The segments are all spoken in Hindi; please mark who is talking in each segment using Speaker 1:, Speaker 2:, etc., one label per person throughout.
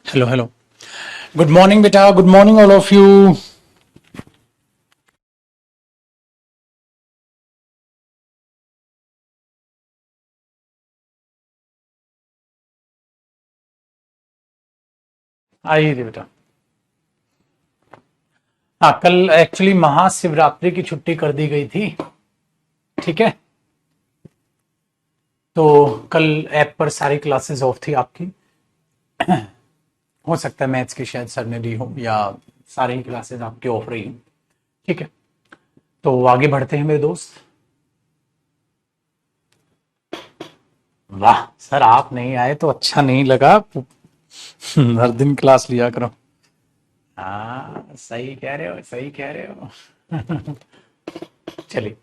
Speaker 1: Hello, hello. Good morning, beta. Good morning, all of you. आइए बेटा। हाँ, कल एक्चुअली महाशिवरात्रि की छुट्टी कर दी गई थी। ठीक है, तो कल ऐप पर सारी क्लासेस ऑफ थी आपकी। हो सकता है मैथ्स की शायद सर ने दी हो या सारी क्लासेस आपकी ऑफ रही हो। ठीक है, तो आगे बढ़ते हैं मेरे दोस्त। वाह सर, आप नहीं आए तो अच्छा नहीं लगा। हर दिन क्लास लिया करो। हाँ, सही कह रहे हो, सही कह रहे हो। चलिए,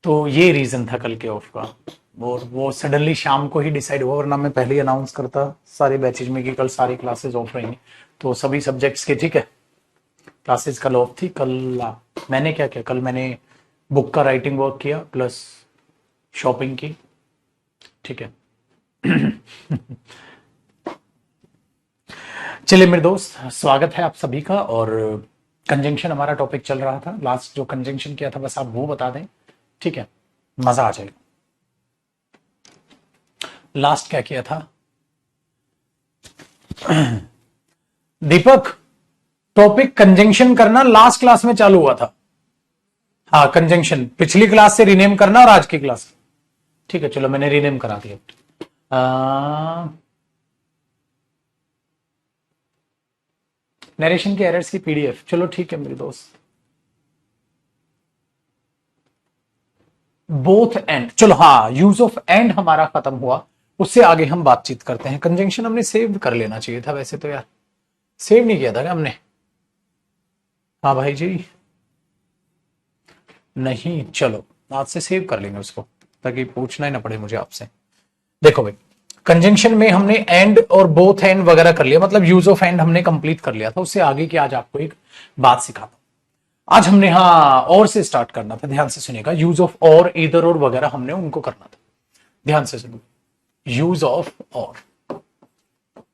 Speaker 1: तो ये रीजन था कल के ऑफ का। वो सडनली शाम को ही डिसाइड हुआ, वरना मैं पहले ही अनाउंस करता सारे बैचेज में कि कल सारी क्लासेस ऑफ रहेंगी। तो सभी सब्जेक्ट्स के, ठीक है, क्लासेस कल ऑफ थी। कल मैंने क्या किया, कल मैंने बुक का राइटिंग वर्क किया प्लस शॉपिंग की। ठीक है। चलिए मेरे दोस्त, स्वागत है आप सभी का। और कंजंक्शन हमारा टॉपिक चल रहा था। लास्ट जो कंजंक्शन किया था बस आप वो बता दें, ठीक है, मजा आ जाएगा। लास्ट क्या किया था दीपक? टॉपिक कंजंक्शन करना लास्ट क्लास में चालू हुआ था। हाँ, कंजंक्शन पिछली क्लास से रीनेम करना और आज की क्लास। ठीक है, चलो मैंने रीनेम करा दिया। नरेशन के एरर्स की पीडीएफ, चलो ठीक है मेरे दोस्त। बोथ एंड, चलो हाँ, यूज ऑफ एंड हमारा खत्म हुआ। उससे आगे हम बातचीत करते हैं। कंजंक्शन हमने सेव कर लेना चाहिए था वैसे तो यार। सेव नहीं किया था क्या हमने? हाँ भाई जी, नहीं, चलो आज से सेव कर लेंगे उसको, ताकि पूछना ही ना पड़े मुझे आपसे। देखो भाई, कंजंक्शन में हमने एंड और बोथ एंड वगैरह कर लिया, मतलब यूज ऑफ एंड हमने कंप्लीट कर लिया था। उससे आगे की आज आपको एक बात सिखाता हूं। आज हमने हाँ और से स्टार्ट करना था, ध्यान से सुनिएगा। यूज ऑफ और, इधर और वगैरह हमने उनको करना था। ध्यान से सुनो, यूज ऑफ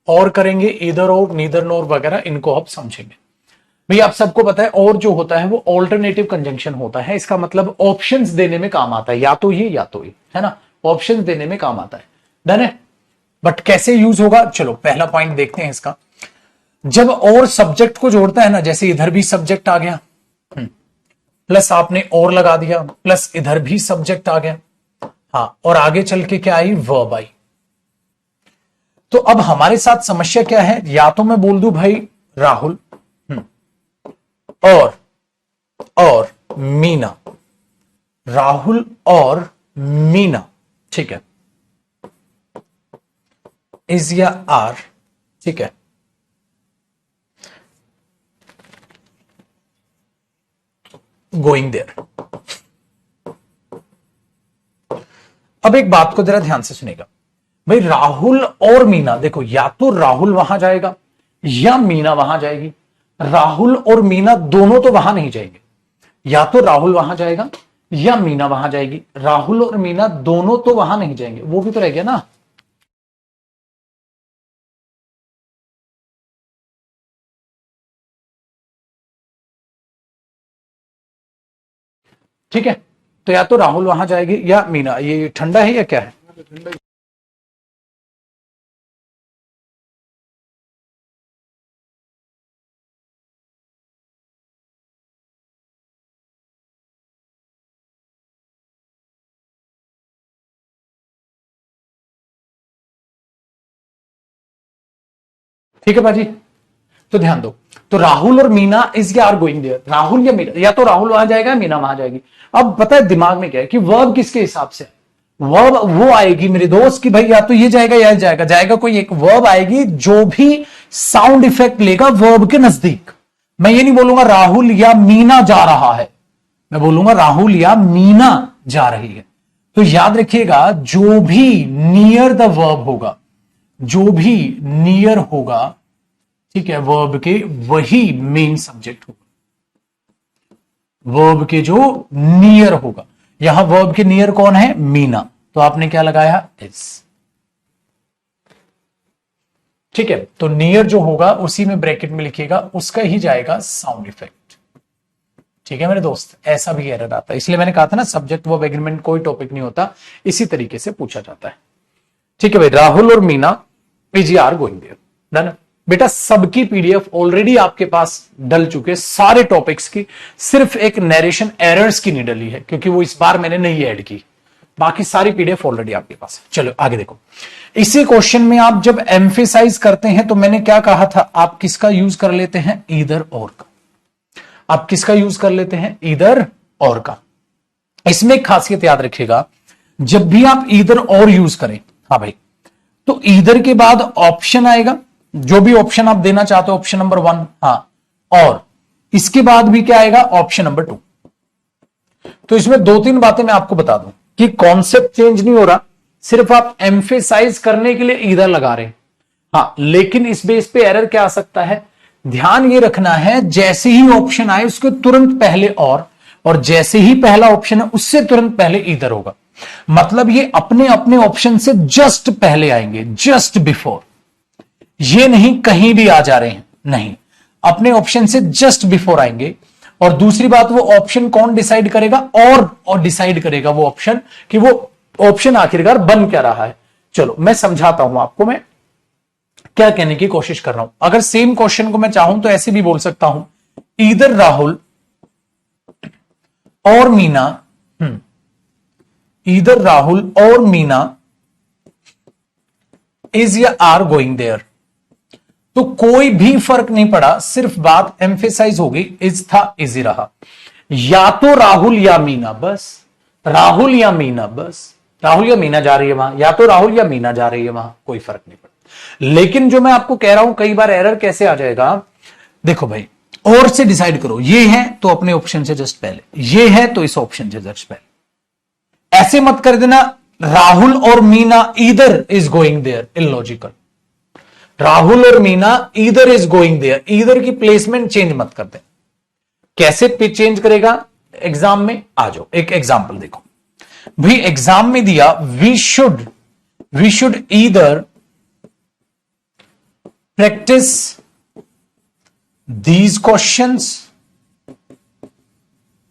Speaker 1: और करेंगे, इधर और, नीदर नोर वगैरह, इनको आप समझेंगे। भैया आप सबको पता है और जो होता है वो ऑल्टरनेटिव कंजंक्शन होता है। इसका मतलब ऑप्शंस देने में काम आता है, या तो ये या तो ये, है ना। ऑप्शंस देने में काम आता है, डन है। बट कैसे यूज होगा, चलो पहला पॉइंट देखते हैं इसका। जब और सब्जेक्ट को जोड़ता है ना, जैसे इधर भी सब्जेक्ट आ गया, प्लस आपने और लगा दिया, प्लस इधर भी सब्जेक्ट आ गया, हाँ, और आगे चल के क्या आई, वर्ब आई। तो अब हमारे साथ समस्या क्या है, या तो मैं बोल दूं भाई राहुल और मीना, राहुल और मीना, ठीक है, इज या आर, ठीक है, गोइंग देयर। अब एक बात को जरा ध्यान से सुनेगा भाई, राहुल और मीना, देखो या तो राहुल वहां जाएगा या मीना वहां जाएगी। राहुल और मीना दोनों तो वहां नहीं जाएंगे, या तो राहुल वहां जाएगा या मीना वहां जाएगी। राहुल और मीना दोनों तो वहां नहीं जाएंगे, वो भी तो रह गया ना। ठीक है, तो या तो राहुल वहां जाएगी या मीना। ये ठंडा है या क्या है? ठीक है बाजी, तो ध्यान दो। तो राहुल और मीना इज या आर गोइंग देयर, राहुल या मीना, या तो राहुल वहां जाएगा या मीना वहां जाएगी। अब पता है दिमाग में क्या है कि वर्ब किसके हिसाब से, वर्ब वो आएगी मेरे दोस्त कि भाई या तो ये जाएगा या जाएगा, जाएगा कोई एक वर्ब आएगी जो भी साउंड इफेक्ट लेगा वर्ब के नजदीक। मैं ये नहीं बोलूंगा राहुल या मीना जा रहा है, मैं बोलूंगा राहुल या मीना जा रही है। तो याद रखिएगा, जो भी नियर द वर्ब होगा, जो भी नियर होगा, ठीक है, वर्ब के, वही मेन सब्जेक्ट होगा। वर्ब के जो नियर होगा, यहां वर्ब के नियर कौन है, मीना, तो आपने क्या लगाया, इज। ठीक है, तो नियर जो होगा उसी में ब्रैकेट में लिखिएगा, उसका ही जाएगा साउंड इफेक्ट। ठीक है मेरे दोस्त, ऐसा भी एरर आता है, इसलिए मैंने कहा था ना सब्जेक्ट वर्ब एग्रीमेंट कोई टॉपिक नहीं होता, इसी तरीके से पूछा जाता है। ठीक है भाई, राहुल और Meena is are going there, done. बेटा सबकी पीडीएफ ऑलरेडी आपके पास डल चुके, सारे टॉपिक्स की, सिर्फ एक नरेशन एरर्स की नहीं डली है, क्योंकि वो इस बार मैंने नहीं ऐड की, बाकी सारी पीडीएफ ऑलरेडी आपके पास है। चलो आगे देखो, इसी क्वेश्चन में आप जब एम्फेसाइज करते हैं तो मैंने क्या कहा था, आप किसका यूज कर लेते हैं, ईदर और का। आप किसका यूज कर लेते हैं, ईदर और का। इसमें एक खासियत याद रखिएगा, जब भी आप ईदर और यूज करें, हाँ भाई, तो ईदर के बाद ऑप्शन आएगा, जो भी ऑप्शन आप देना चाहते हो, ऑप्शन नंबर 1, हाँ, और इसके बाद भी क्या आएगा, ऑप्शन नंबर 2। तो इसमें 2-3 बातें मैं आपको बता दूं कि कॉन्सेप्ट चेंज नहीं हो रहा, सिर्फ आप एम्फेसाइज करने के लिए ईदर लगा रहे हैं। हाँ, लेकिन इस बेस पे एरर क्या आ सकता है, ध्यान ये रखना है, जैसे ही ऑप्शन आए उसके तुरंत पहले और जैसे ही पहला ऑप्शन है उससे तुरंत इधर ईदर होगा। मतलब ये अपने अपने ऑप्शन से जस्ट पहले आएंगे, जस्ट बिफोर, ये नहीं कहीं भी आ जा रहे हैं, नहीं, अपने ऑप्शन से जस्ट बिफोर आएंगे। और दूसरी बात, वो ऑप्शन कौन डिसाइड करेगा, और डिसाइड करेगा वो ऑप्शन, कि वो ऑप्शन आखिरकार बन क्या रहा है। चलो मैं समझाता हूं आपको, मैं क्या कहने की कोशिश कर रहा हूं। अगर सेम क्वेश्चन को मैं चाहूं तो ऐसे भी बोल सकता हूं, ईदर राहुल और मीना, ईदर राहुल और मीना इज या आर गोइंग देयर। तो कोई भी फर्क नहीं पड़ा, सिर्फ बात एम्फेसाइज होगी, इज था इजी रहा, या तो राहुल या मीना, बस राहुल या मीना, बस राहुल या मीना जा रही है वहां, या तो राहुल या मीना जा रही है वहां, कोई फर्क नहीं पड़ता। लेकिन जो मैं आपको कह रहा हूं, कई बार एरर कैसे आ जाएगा, देखो भाई, और से डिसाइड करो, ये है तो अपने ऑप्शन से जस्ट पहले, ये है तो इस ऑप्शन से जस्ट पहले, ऐसे मत कर देना राहुल और Meena either is going there, illogical. Rahul और Meena either is going there, either की प्लेसमेंट चेंज मत कर दे। कैसे पे चेंज करेगा, एग्जाम में आ जाओ, एक एग्जाम्पल देखो भाई, एग्जाम में दिया, we should either practise these questions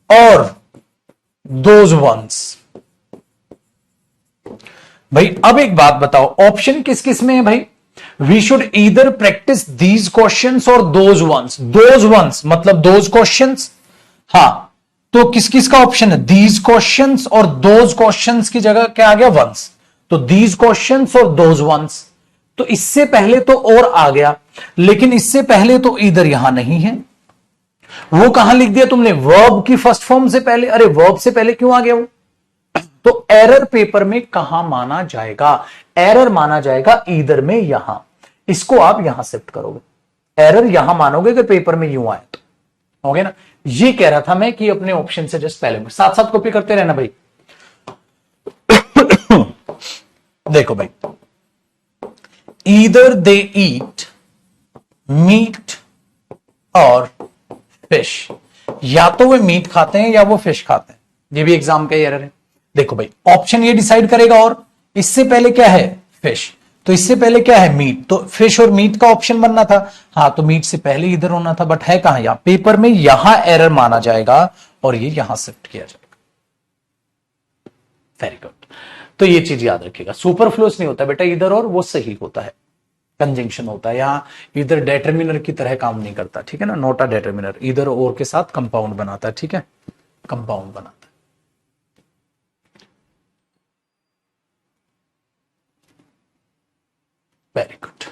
Speaker 1: और दोज वंस। भाई अब एक बात बताओ, ऑप्शन किस किस में है भाई, we should either practise these questions और दोज वंस मतलब दोज क्वेश्चंस, हाँ, तो किस किस का ऑप्शन है, दीज क्वेश्चंस और दोज क्वेश्चंस की जगह क्या आ गया, वंस, तो दीज क्वेश्चंस और दोज वंस। तो इससे पहले तो और आ गया, लेकिन इससे पहले तो ईदर यहां नहीं है, वो कहां लिख दिया तुमने, वर्ब की फर्स्ट फॉर्म से पहले, अरे वर्ब से पहले क्यों आ गया वो, तो एरर पेपर में कहां माना जाएगा, एरर माना जाएगा ईदर में, यहां, इसको आप यहां शिफ्ट करोगे, एरर यहां मानोगे कि पेपर में यूं आए तो, हो गया ना। ये कह रहा था मैं कि अपने ऑप्शन से जस्ट पहले में साथ साथ कॉपी करते रहना भाई। देखो भाई, ईदर दे ईट मीट और फिश, या तो वे मीट खाते हैं या वो फिश खाते हैं, ये भी एग्जाम का एरर है। देखो भाई, ऑप्शन ये डिसाइड करेगा, और इससे पहले क्या है, फिश, तो इससे पहले क्या है, मीट, तो फिश और मीट का ऑप्शन बनना था, हाँ, तो मीट से पहले इधर होना था, बट है कहां, यहां पेपर में, यहां एरर माना जाएगा और ये यहां शिफ्ट किया जाएगा। वेरी गुड, तो ये चीज याद रखिएगा, सुपरफ्लूस नहीं होता बेटा इधर और, वो सही होता है, कंजंक्शन होता है, यहां इधर डेटर्मिनर की तरह काम नहीं करता, ठीक है ना, नोट अ डेटर्मिनर, इधर और के साथ कंपाउंड बनाता है, ठीक है, कंपाउंड बनाता है। Very good.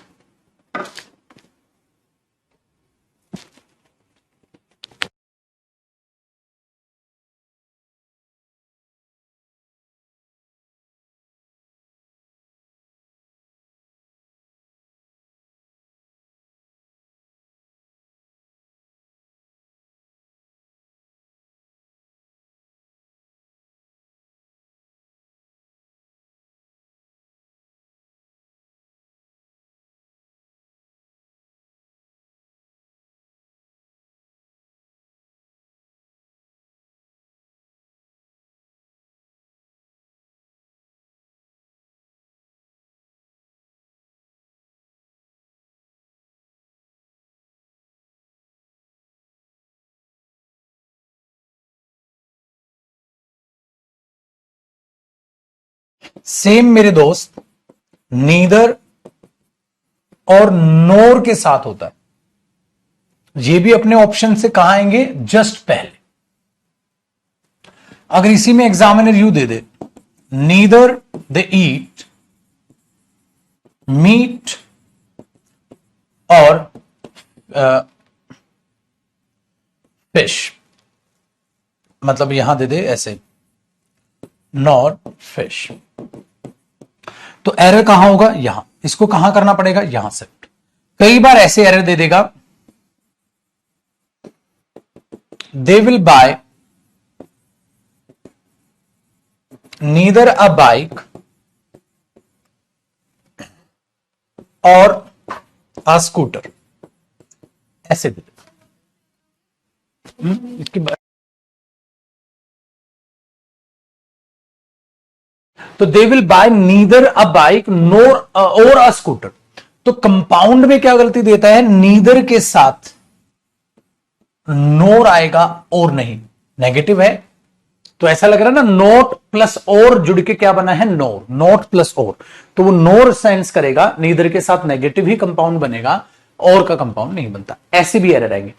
Speaker 1: सेम मेरे दोस्त नीदर और नोर के साथ होता है। ये भी अपने ऑप्शन से कहां आएंगे, जस्ट पहले। अगर इसी में examiner you they they, neither they eat meat और फिश, मतलब यहां दे दे ऐसे, नॉट फिश, तो एरर कहां होगा, यहां। इसको कहां करना पड़ेगा, यहां से। कई बार ऐसे एरर दे देगा, they will buy neither a bike or a scooter, ऐसे दे देगा। इसकी तो they will buy neither a bike nor और अ स्कूटर। तो कंपाउंड में क्या गलती देता है, नीदर के साथ नोर आएगा और नहीं, नेगेटिव है। तो ऐसा लग रहा है ना, नोट प्लस और जुड़ के क्या बना है, नोर, नोट प्लस और, तो वो नोर सेंस करेगा, नीदर के साथ नेगेटिव ही कंपाउंड बनेगा, और का कंपाउंड नहीं बनता। ऐसे भी एरर आएंगे।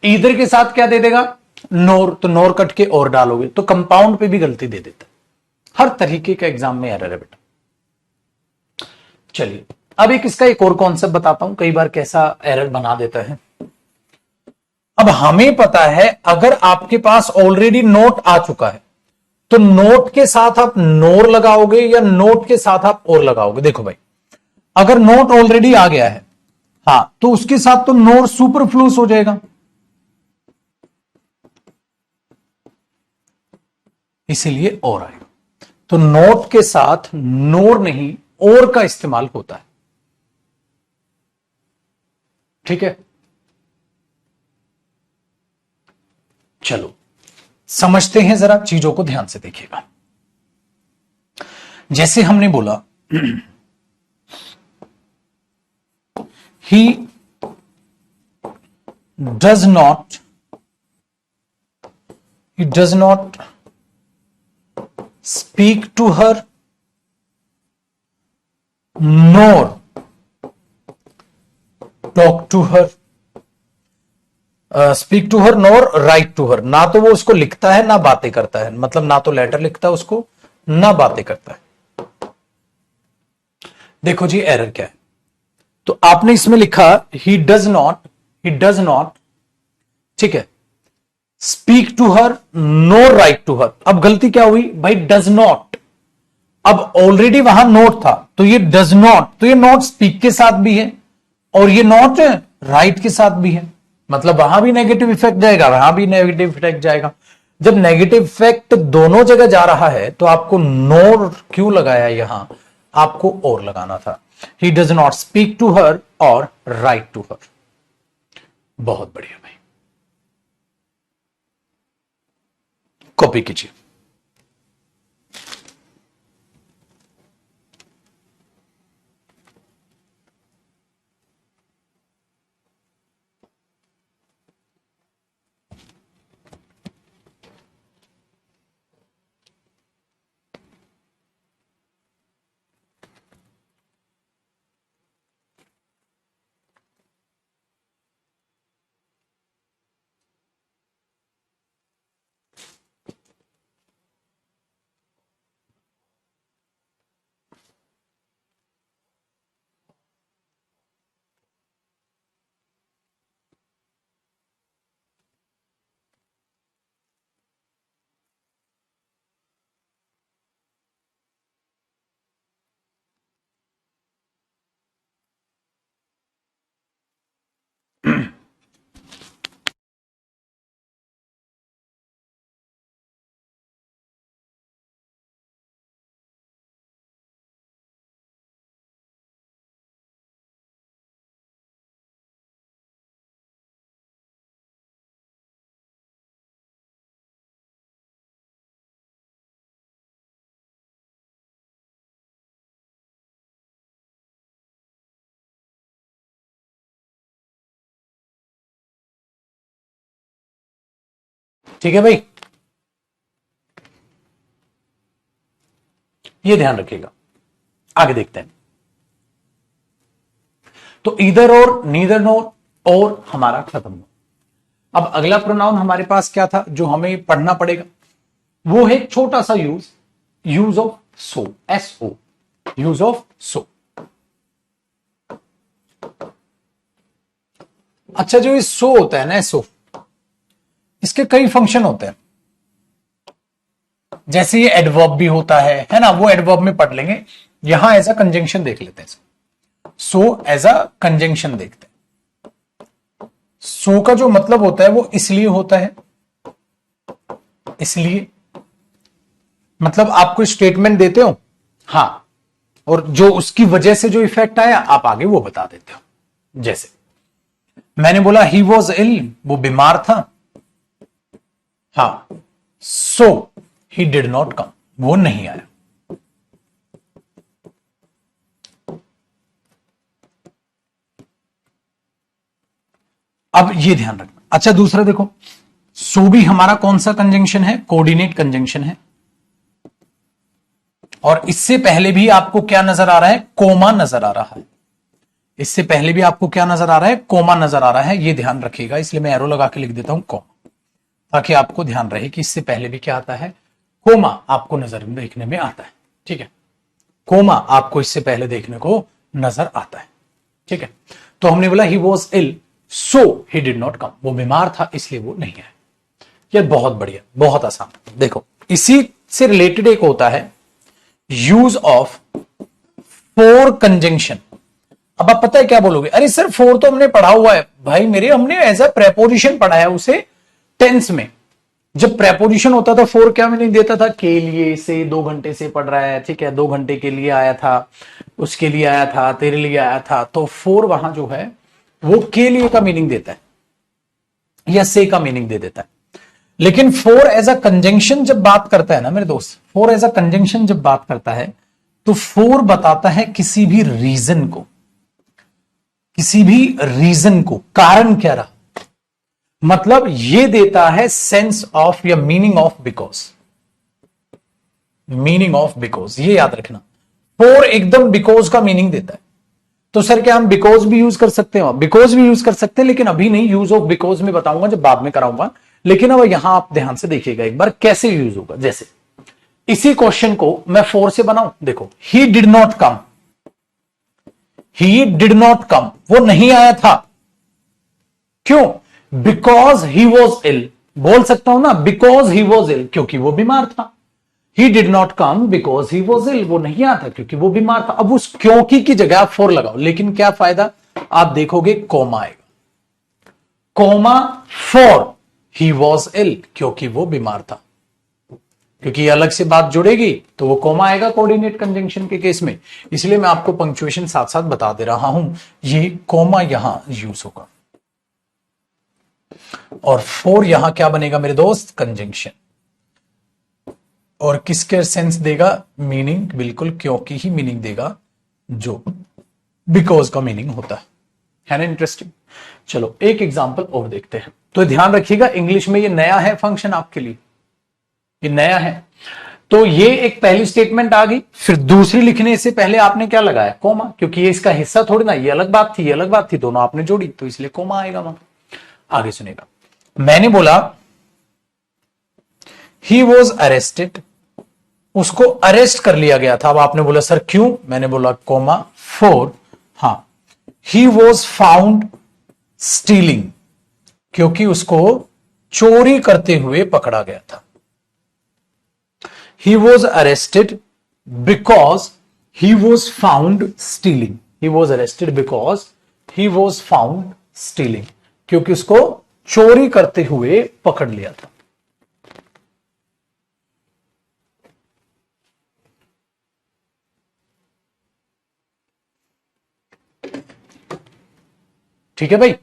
Speaker 1: ईदर के साथ क्या दे देगा, नोर, तो नोर कट के और डालोगे तो कंपाउंड पे भी गलती दे देता है। हर तरीके का एग्जाम में एरर है बेटा। चलिए अब इसका एक और कॉन्सेप्ट बताता हूं, कई बार कैसा एरर बना देता है। अब हमें पता है, अगर आपके पास ऑलरेडी नोट आ चुका है, तो नोट के साथ आप नोर लगाओगे या नोट के साथ आप और लगाओगे। देखो भाई, अगर नोट ऑलरेडी आ गया है, हां, तो उसके साथ तो नोर सुपरफ्लूस हो जाएगा, इसीलिए और आएगा। तो नोट के साथ नोर नहीं, और का इस्तेमाल होता है। ठीक है, चलो समझते हैं, जरा चीजों को ध्यान से देखिएगा। जैसे हमने बोला, ही does not, he does not speak to her nor talk to her, speak to her nor write to her, ना तो वो उसको लिखता है ना बातें करता है, मतलब ना तो लेटर लिखता है उसको ना बातें करता है। देखो जी एरर क्या है, तो आपने इसमें लिखा he does not, he does not, ठीक है, speak to her no write to her. अब गलती क्या हुई भाई, डज नॉट, अब ऑलरेडी वहां नोट था, तो ये डज नॉट, तो ये नॉट स्पीक के साथ भी है और ये नॉट राइट के साथ भी है, मतलब वहां भी नेगेटिव इफेक्ट जाएगा, वहां भी नेगेटिव इफेक्ट जाएगा। जब नेगेटिव इफेक्ट दोनों जगह जा रहा है, तो आपको नोर क्यों लगाया, यहां आपको और लगाना था। He does not speak to her और राइट टू हर। बहुत बढ़िया भाई, कॉपी कीजिए। ठीक है भाई, ये ध्यान रखिएगा। आगे देखते हैं। तो इधर और, नीदर नोर, और हमारा खत्म हुआ। अब अगला प्रोनाउन हमारे पास क्या था जो हमें पढ़ना पड़ेगा, वो है छोटा सा use of so, SO, use of so. अच्छा, जो ये सो होता है ना, SO, इसके कई फंक्शन होते हैं। जैसे ये एडवर्ब भी होता है ना, वो एडवर्ब में पढ़ लेंगे। यहां एज अ कंजंक्शन देख लेते हैं। सो एज अ कंजंक्शन देखते हैं। सो का जो मतलब होता है वो इसलिए होता है, इसलिए मतलब आप कोई स्टेटमेंट देते हो, हाँ, और जो उसकी वजह से जो इफेक्ट आया आप आगे वो बता देते हो। जैसे मैंने बोला ही वॉज इल, वो बीमार था, हाँ, सो ही डिड नॉट कम, वो नहीं आया। अब ये ध्यान रखना। अच्छा, दूसरा देखो, सो भी हमारा कौन सा कंजंक्शन है, कोऑर्डिनेट कंजंक्शन है। और इससे पहले भी आपको क्या नजर आ रहा है, कोमा नजर आ रहा है। इससे पहले भी आपको क्या नजर आ रहा है, कोमा नजर आ रहा है। ये ध्यान रखिएगा, इसलिए मैं एरो लगा के लिख देता हूं कोमा, ताकि आपको ध्यान रहे कि इससे पहले भी क्या आता है, कोमा आपको नजर देखने में आता है। ठीक है, कोमा आपको इससे पहले देखने को नजर आता है। ठीक है, तो हमने बोला he was ill so he did not come, वो बीमार था इसलिए वो नहीं आया। ये बहुत बढ़िया, बहुत आसान। देखो, इसी से रिलेटेड एक होता है यूज ऑफ फोर कंजंक्शन। अब आप पता है क्या बोलोगे, अरे सर फोर तो हमने पढ़ा हुआ है। भाई मेरे, हमने एज अ प्रेपोजिशन पढ़ा है उसे टेंस में। जब प्रेपोजिशन होता था फोर क्या मीनिंग देता था, के लिए, से, 2 घंटे से पढ़ रहा है, ठीक है, 2 घंटे के लिए आया था, उसके लिए आया था, तेरे लिए आया था। तो फोर वहां जो है वो के लिए का मीनिंग देता है या से का मीनिंग दे देता है। लेकिन फोर एज अ कंजंक्शन जब बात करता है ना मेरे दोस्त, फोर एज अ कंजंक्शन जब बात करता है तो फोर बताता है किसी भी रीजन को, किसी भी रीजन को, कारण क्या रहा, मतलब ये देता है सेंस ऑफ या meaning of because, meaning of because, ये याद रखना। फोर एकदम बिकॉज का मीनिंग देता है। तो सर क्या हम बिकॉज भी यूज कर सकते हैं, बिकॉज भी यूज कर सकते हैं, लेकिन अभी नहीं, यूज ऑफ बिकॉज में बताऊंगा जब बाद में कराऊंगा। लेकिन अब यहां आप ध्यान से देखिएगा एक बार कैसे यूज होगा। जैसे इसी क्वेश्चन को मैं फोर से बनाऊं, देखो, ही did not come, he did not come, वो नहीं आया था। क्यों? बिकॉज ही वॉज इल, बोल सकता हूं ना, बिकॉज ही वॉज इल, क्योंकि वो बीमार था। He did not come because he was ill, वो नहीं आता क्योंकि वो बीमार था। अब उस क्योंकि की जगह आप फोर लगाओ, लेकिन क्या फायदा, आप देखोगे कोमा आएगा, comma for he was ill, क्योंकि वो बीमार था। क्योंकि अलग से बात जुड़ेगी तो वो कोमा आएगा कोऑर्डिनेट कंजंक्शन के केस में। इसलिए मैं आपको पंक्चुएशन साथ साथ बता दे रहा हूं, ये कोमा यहां यूज होगा। और फोर यहां क्या बनेगा मेरे दोस्त, कंजंक्शन। और किसके सेंस देगा, मीनिंग, बिल्कुल क्योंकि ही मीनिंग देगा, जो बिकॉज का मीनिंग होता है ना। इंटरेस्टिंग। चलो एक एग्जांपल और देखते हैं। तो ध्यान रखिएगा, इंग्लिश में ये नया है फंक्शन आपके लिए, ये नया है। तो ये एक पहली स्टेटमेंट आ गई, फिर दूसरी लिखने से पहले आपने क्या लगाया, कोमा, क्योंकि ये इसका हिस्सा थोड़ी ना, ये अलग बात थी, ये अलग बात थी, दोनों आपने जोड़ी तो इसलिए कोमा आएगा वहां। आगे सुनेगा, मैंने बोला ही वॉज अरेस्टेड, उसको अरेस्ट कर लिया गया था। अब आपने बोला सर क्यों, मैंने बोला कोमा फोर, हाँ, ही वॉज फाउंड स्टीलिंग, क्योंकि उसको चोरी करते हुए पकड़ा गया था। He was arrested because he was found stealing. He was arrested because he was found stealing. क्योंकि उसको चोरी करते हुए पकड़ लिया था। ठीक है भाई,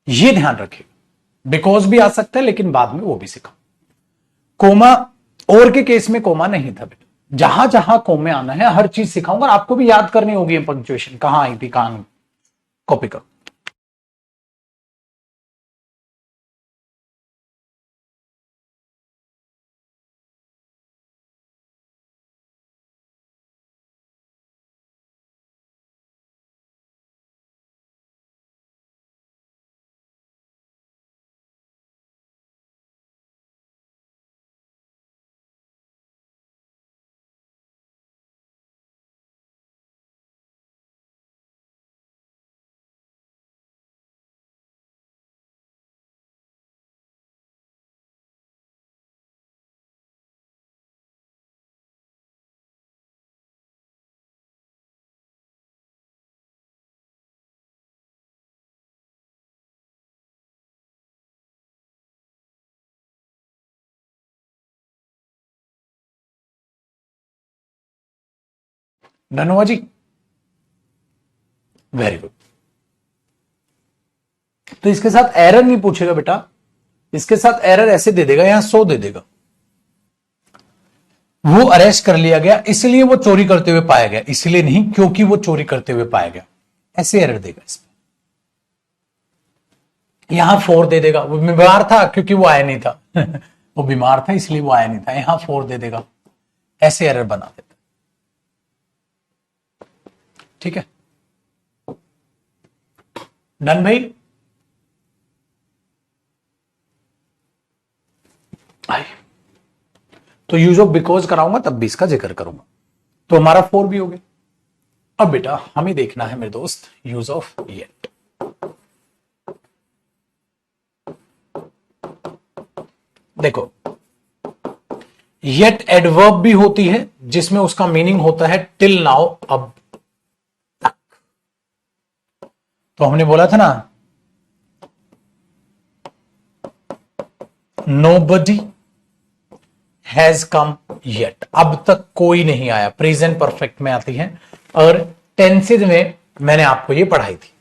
Speaker 1: ये ध्यान रखिए, बिकॉज भी आ सकता है लेकिन बाद में वो भी सीखा। कोमा, और के केस में कोमा नहीं था बेटा। जहां जहां कोमे आना है हर चीज सिखाऊंगा, आपको भी याद करनी होगी पंक्चुएशन कहां आई थी, कहां नहीं। कॉपी करो। डन हुआ जी? Very good. तो इसके साथ एरर नहीं पूछेगा बेटा, इसके साथ एरर ऐसे दे देगा, यहां 100 दे देगा। वो अरेस्ट कर लिया गया इसलिए वो चोरी करते हुए पाया गया, इसलिए नहीं क्योंकि वो चोरी करते हुए पाया गया, ऐसे एरर देगा इसमें। यहां 4 दे देगा, वो बीमार था क्योंकि वो आया नहीं था वो बीमार था इसलिए वो आया नहीं था, यहां 4 दे देगा, ऐसे एरर बना देता। ठीक है, डन भाई? आई तो यूज ऑफ बिकॉज कराऊंगा तब भी इसका जिक्र करूंगा, तो हमारा 4 भी हो गया। अब बेटा हमें देखना है मेरे दोस्त यूज ऑफ येट। देखो येट एडवर्ब भी होती है जिसमें उसका मीनिंग होता है टिल नाउ, अब तक। तो हमने बोला था ना, नोबडी हैज कम येट, अब तक कोई नहीं आया, प्रेजेंट परफेक्ट में आती है, और टेंसेज में मैंने आपको ये पढ़ाई थी।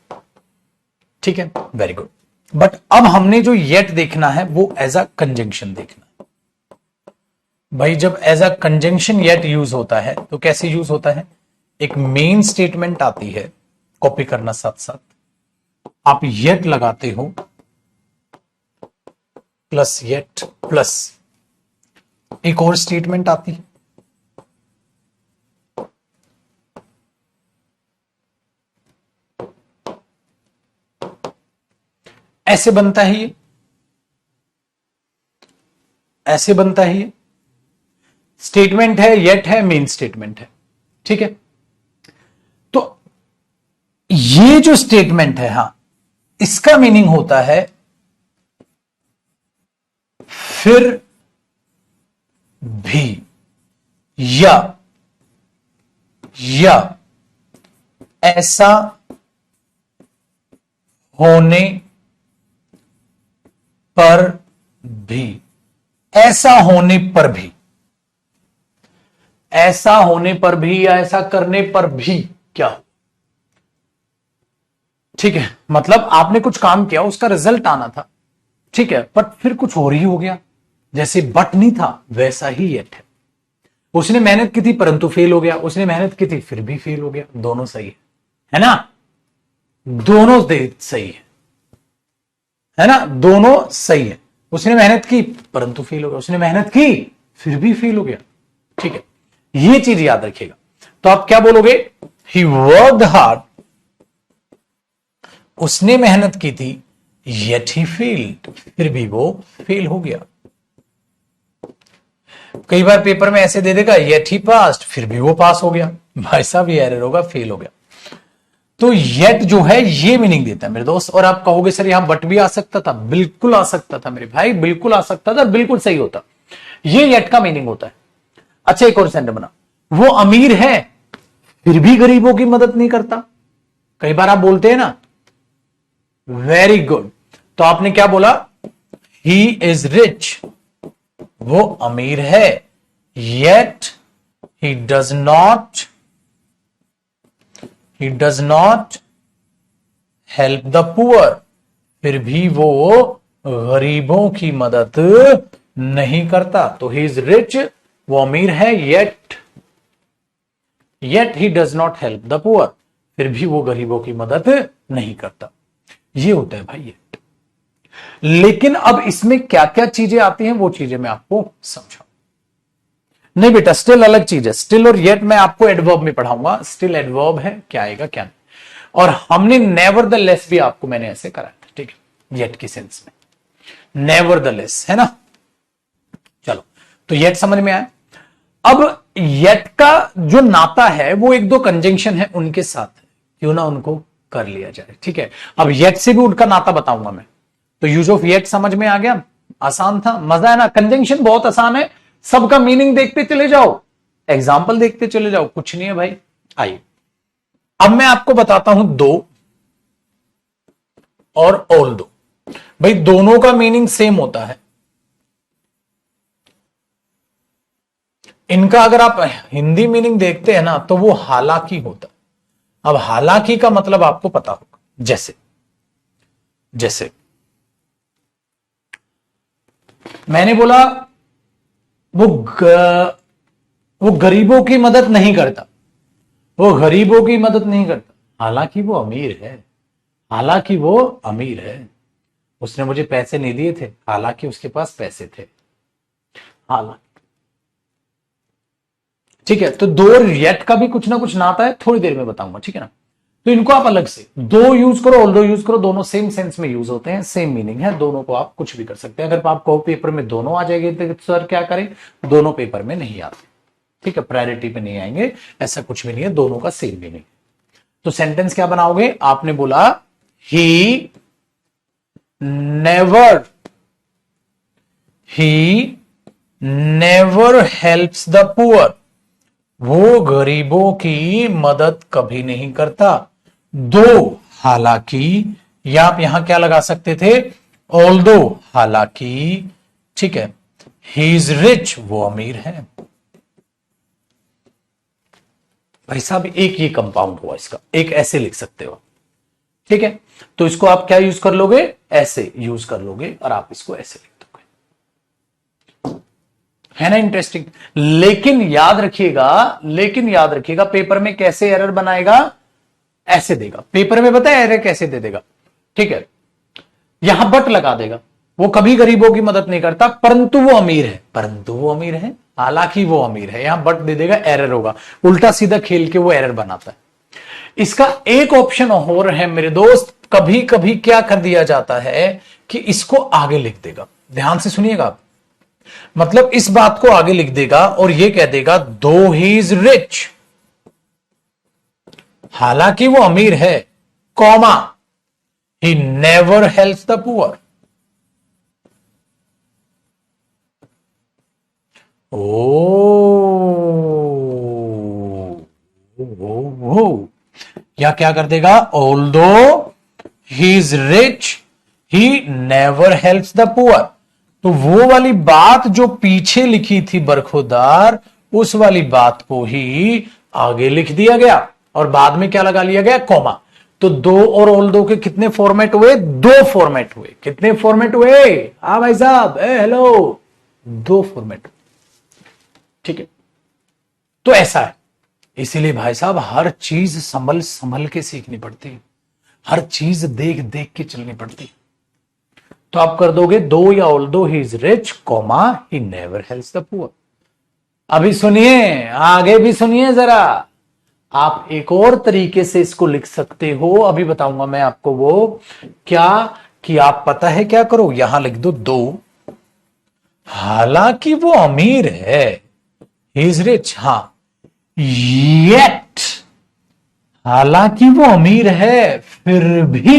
Speaker 1: ठीक है, वेरी गुड। बट अब हमने जो येट देखना है वो एज अ कंजंक्शन देखना है। भाई जब as a conjunction yet use होता है तो कैसे यूज होता है? एक मेन स्टेटमेंट आती है, कॉपी करना साथ साथ, आप येट लगाते हो प्लस येट प्लस एक और स्टेटमेंट आती है, ऐसे बनता है ये, ऐसे बनता है ये। स्टेटमेंट है, येट है, मेन स्टेटमेंट है। ठीक है, तो ये जो स्टेटमेंट है, हां, इसका मीनिंग होता है फिर भी, या ऐसा होने पर भी, ऐसा होने पर भी, ऐसा होने पर भी या ऐसा करने पर भी क्या हो। ठीक है, मतलब आपने कुछ काम किया, उसका रिजल्ट आना था, ठीक है, पर फिर कुछ और ही हो गया, जैसे बट नहीं था वैसा ही येट है। उसने मेहनत की थी परंतु फेल हो गया, उसने मेहनत की थी फिर भी फेल हो गया, दोनों सही है ना? दोनों सही है ना? दोनों सही है। उसने मेहनत की परंतु फेल हो गया, उसने मेहनत की फिर भी फेल हो गया। ठीक है, ये चीज याद रखिएगा। तो आप क्या बोलोगे? ही वर्कड हार्ड, उसने मेहनत की थी, येट ही फेल्ड, फिर भी वो फेल हो गया। कई बार पेपर में ऐसे दे देगा येट ही पास्ड, फिर भी वो पास हो गया, भाई साहब ये एरर होगा, फेल हो गया। तो येट जो है ये मीनिंग देता है मेरे दोस्त। और आप कहोगे सर यहां बट भी आ सकता था, बिल्कुल आ सकता था मेरे भाई, बिल्कुल आ सकता था, बिल्कुल सही होता, ये येट का मीनिंग होता है। अच्छा एक और सेंटेंस बना, वो अमीर है फिर भी गरीबों की मदद नहीं करता। कई बार आप बोलते हैं ना, वेरी गुड, तो आपने क्या बोला? ही इज रिच, वो अमीर है, yet he does not help the poor, फिर भी वो गरीबों की मदद नहीं करता। तो ही इज रिच, वो अमीर है, yet he does not help the poor, फिर भी वो गरीबों की मदद नहीं करता। ये होता है भाई ये। लेकिन अब इसमें क्या क्या चीजें आती हैं वो चीजें मैं आपको समझाऊं। नहीं बेटा स्टिल अलग चीज है, स्टिल और येट मैं आपको एडवर्ब में पढ़ाऊंगा, स्टिल एडवर्ब है, क्या आएगा क्या नहीं। और हमने नेवर द लेस भी आपको मैंने ऐसे कराया था, ठीक है, येट की सेंस में नेवर द लेस, है ना? चलो, तो येट समझ में आया। अब येट का जो नाता है वो एक दो कंजंक्शन है उनके साथ, क्यों ना उनको कर लिया जाए। ठीक है, अब येट से भी उनका नाता बताऊंगा मैं। तो यूज ऑफ येट समझ में आ गया, आसान था, मजा है ना? कंजंक्शन बहुत आसान है, सबका मीनिंग देखते चले जाओ, एग्जाम्पल देखते चले जाओ, कुछ नहीं है भाई। आइए अब मैं आपको बताता हूं दो और ऑल दो। भाई दोनों का मीनिंग सेम होता है, इनका अगर आप हिंदी मीनिंग देखते हैं ना तो वो हालांकि होता है। अब हालांकि का मतलब आपको पता होगा, जैसे जैसे मैंने बोला वो वो गरीबों की मदद नहीं करता, वो गरीबों की मदद नहीं करता, हालांकि वो अमीर है, हालांकि वो अमीर है, उसने मुझे पैसे नहीं दिए थे, हालांकि उसके पास पैसे थे। हालांकि, ठीक है, तो दो येट का भी कुछ ना कुछ नाता है, थोड़ी देर में बताऊंगा, ठीक है ना। तो इनको आप अलग से दो यूज करो, ऑल्दो यूज करो, दोनों सेम सेंस में यूज होते हैं, सेम मीनिंग है, दोनों को आप कुछ भी कर सकते हैं। अगर आपको पेपर में दोनों आ जाएंगे तो सर क्या करें, दोनों पेपर में नहीं आते, ठीक है, प्रायोरिटी पे नहीं आएंगे, ऐसा कुछ भी नहीं है, दोनों का सेम मीनिंग। तो सेंटेंस क्या बनाओगे, आपने बोला he never, he never helps the poor, वो गरीबों की मदद कभी नहीं करता। दो, हालांकि, या आप यहां क्या लगा सकते थे, ऑल्दो, हालांकि, ठीक है, ही इज रिच, वो अमीर है। भाई साहब एक ये कंपाउंड हुआ इसका, एक ऐसे लिख सकते हो, ठीक है। तो इसको आप क्या यूज कर लोगे, ऐसे यूज कर लोगे, और आप इसको ऐसे लिख दोगे, है ना इंटरेस्टिंग। लेकिन याद रखिएगा, लेकिन याद रखिएगा, पेपर में कैसे एरर बनाएगा, ऐसे देगा पेपर में, पता है एरर कैसे दे देगा, ठीक है, यहां बट लगा देगा, वो कभी गरीबों की मदद नहीं करता परंतु वो अमीर है, परंतु वो अमीर है, हालांकि वो अमीर है, यहां बट दे देगा, एरर होगा, उल्टा सीधा खेल के वो एरर बनाता है। इसका एक ऑप्शन और है मेरे दोस्त, कभी कभी क्या कर दिया जाता है कि इसको आगे लिख देगा, ध्यान से सुनिएगा आप, मतलब इस बात को आगे लिख देगा और ये कह देगा दो ही इज रिच, हालांकि वो अमीर है, comma, he never helps the poor. ओ या क्या कर देगा, although he is rich he never helps the poor. तो वो वाली बात जो पीछे लिखी थी बरखुरदार, उस वाली बात को ही आगे लिख दिया गया और बाद में क्या लगा लिया गया, कॉमा। तो दो और ऑल्दो के कितने फॉर्मेट हुए, दो फॉर्मेट हुए, कितने फॉर्मेट हुए, हाँ भाई साहब, हेलो, दो फॉर्मेट, ठीक है। तो ऐसा है, इसीलिए भाई साहब हर चीज संभल संभल के सीखनी पड़ती है, हर चीज देख देख के चलनी पड़ती है। तो आप कर दोगे दो या although he is rich, comma, he never helps the poor. अभी सुनिए, आगे भी सुनिए जरा, आप एक और तरीके से इसको लिख सकते हो, अभी बताऊंगा मैं आपको वो क्या, कि आप पता है क्या करो, यहां लिख दो दो, हालांकि वो अमीर है, ही इज रिच, हां, येट, हालांकि वो अमीर है फिर भी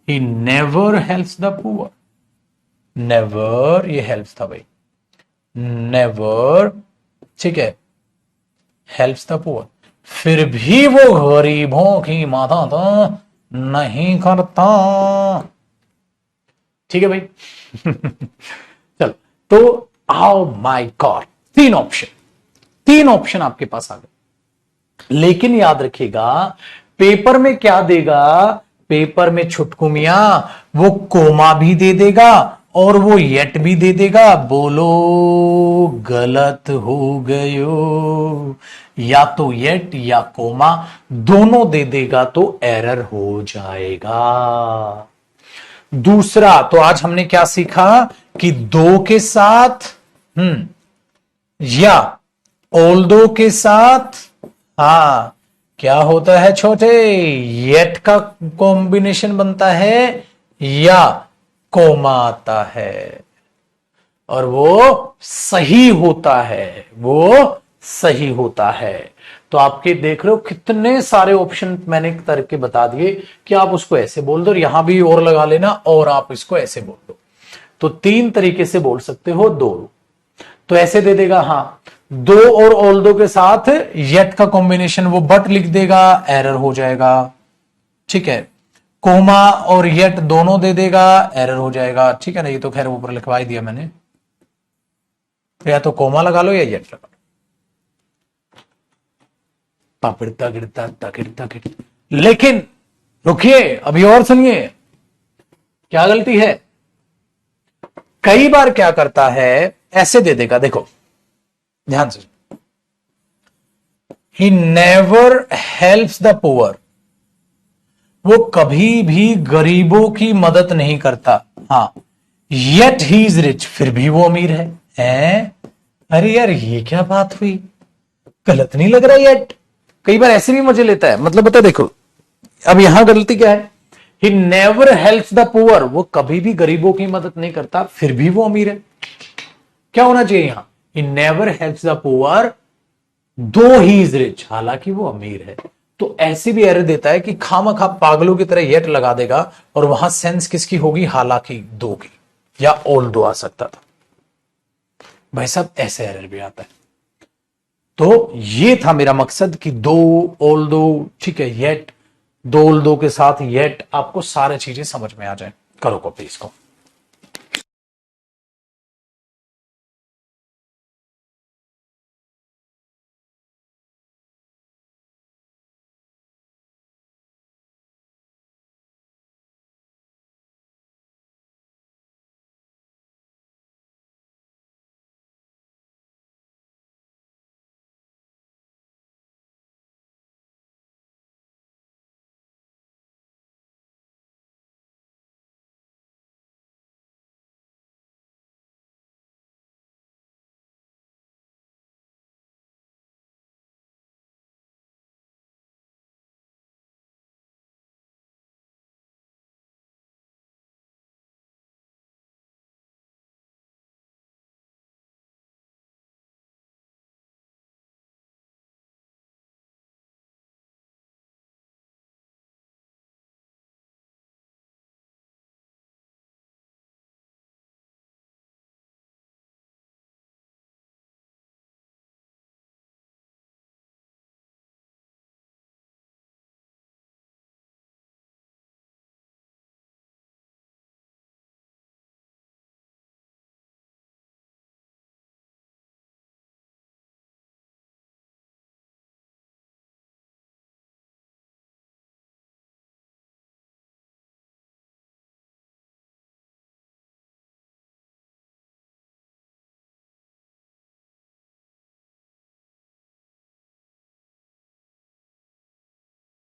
Speaker 1: ही never helps the poor, never ये हेल्प्स था भाई, नेवर, ठीक है, हेल्प्स द पुअर, फिर भी वो गरीबों की मदद नहीं करता, ठीक है भाई। चलो, तो आओ माय गॉड, तीन ऑप्शन, तीन ऑप्शन आपके पास आ गए। लेकिन याद रखिएगा पेपर में क्या देगा, पेपर में छुटकू मियां वो कोमा भी दे देगा और वो येट भी दे देगा, बोलो गलत हो गयो, या तो येट या कोमा दोनों दे देगा तो एरर हो जाएगा। दूसरा, तो आज हमने क्या सीखा कि दो के साथ या ऑल्दो के साथ, हा, क्या होता है छोटे, येट का कॉम्बिनेशन बनता है या कोमा आता है, और वो सही होता है, वो सही होता है। तो आपके देख रहे हो कितने सारे ऑप्शन मैंने करके बता दिए कि आप उसको ऐसे बोल दो, और यहां भी और लगा लेना, और आप इसको ऐसे बोल दो। तो तीन तरीके से बोल सकते हो, दो तो ऐसे दे देगा, हां, दो और ऑल्दो के साथ येट का कॉम्बिनेशन वो बट लिख देगा, एरर हो जाएगा, ठीक है। कोमा और येट दोनों दे देगा, एरर हो जाएगा, ठीक है ना। ये तो खैर ऊपर लिखवा ही दिया मैंने, या तो कोमा लगा लो या येट लगा लो, पापड़ तगड़ता तगड़ तगड़। लेकिन रुकिए, अभी और सुनिए क्या गलती है। कई बार क्या करता है, ऐसे दे देगा, देखो ध्यान से, ही नेवर हेल्प्स द पुअर, वो कभी भी गरीबों की मदद नहीं करता। हाँ, येट ही इज रिच, फिर भी वो अमीर है। हैं? अरे यार ये क्या बात हुई, गलत नहीं लग रहा येट। कई बार ऐसे भी मजे लेता है, मतलब बता देखो, अब यहां गलती क्या है, ही नेवर हेल्प्स द पुअर, वो कभी भी गरीबों की मदद नहीं करता, फिर भी वो अमीर है। क्या होना चाहिए यहां, ही नेवर हेल्प्स द पुअर दो ही इज रिच, हालांकि वो अमीर है। तो ऐसी भी एरर देता है कि खामखा पागलों की तरह येट लगा देगा, और वहां सेंस किसकी होगी, हालांकि दो की, या ऑल दो आ सकता था। भाई साहब ऐसे एरर भी आता है। तो ये था मेरा मकसद कि दो, ऑल दो, ठीक है, येट, दो ऑल दो के साथ येट, आपको सारी चीजें समझ में आ जाए। करो कॉपी इसको।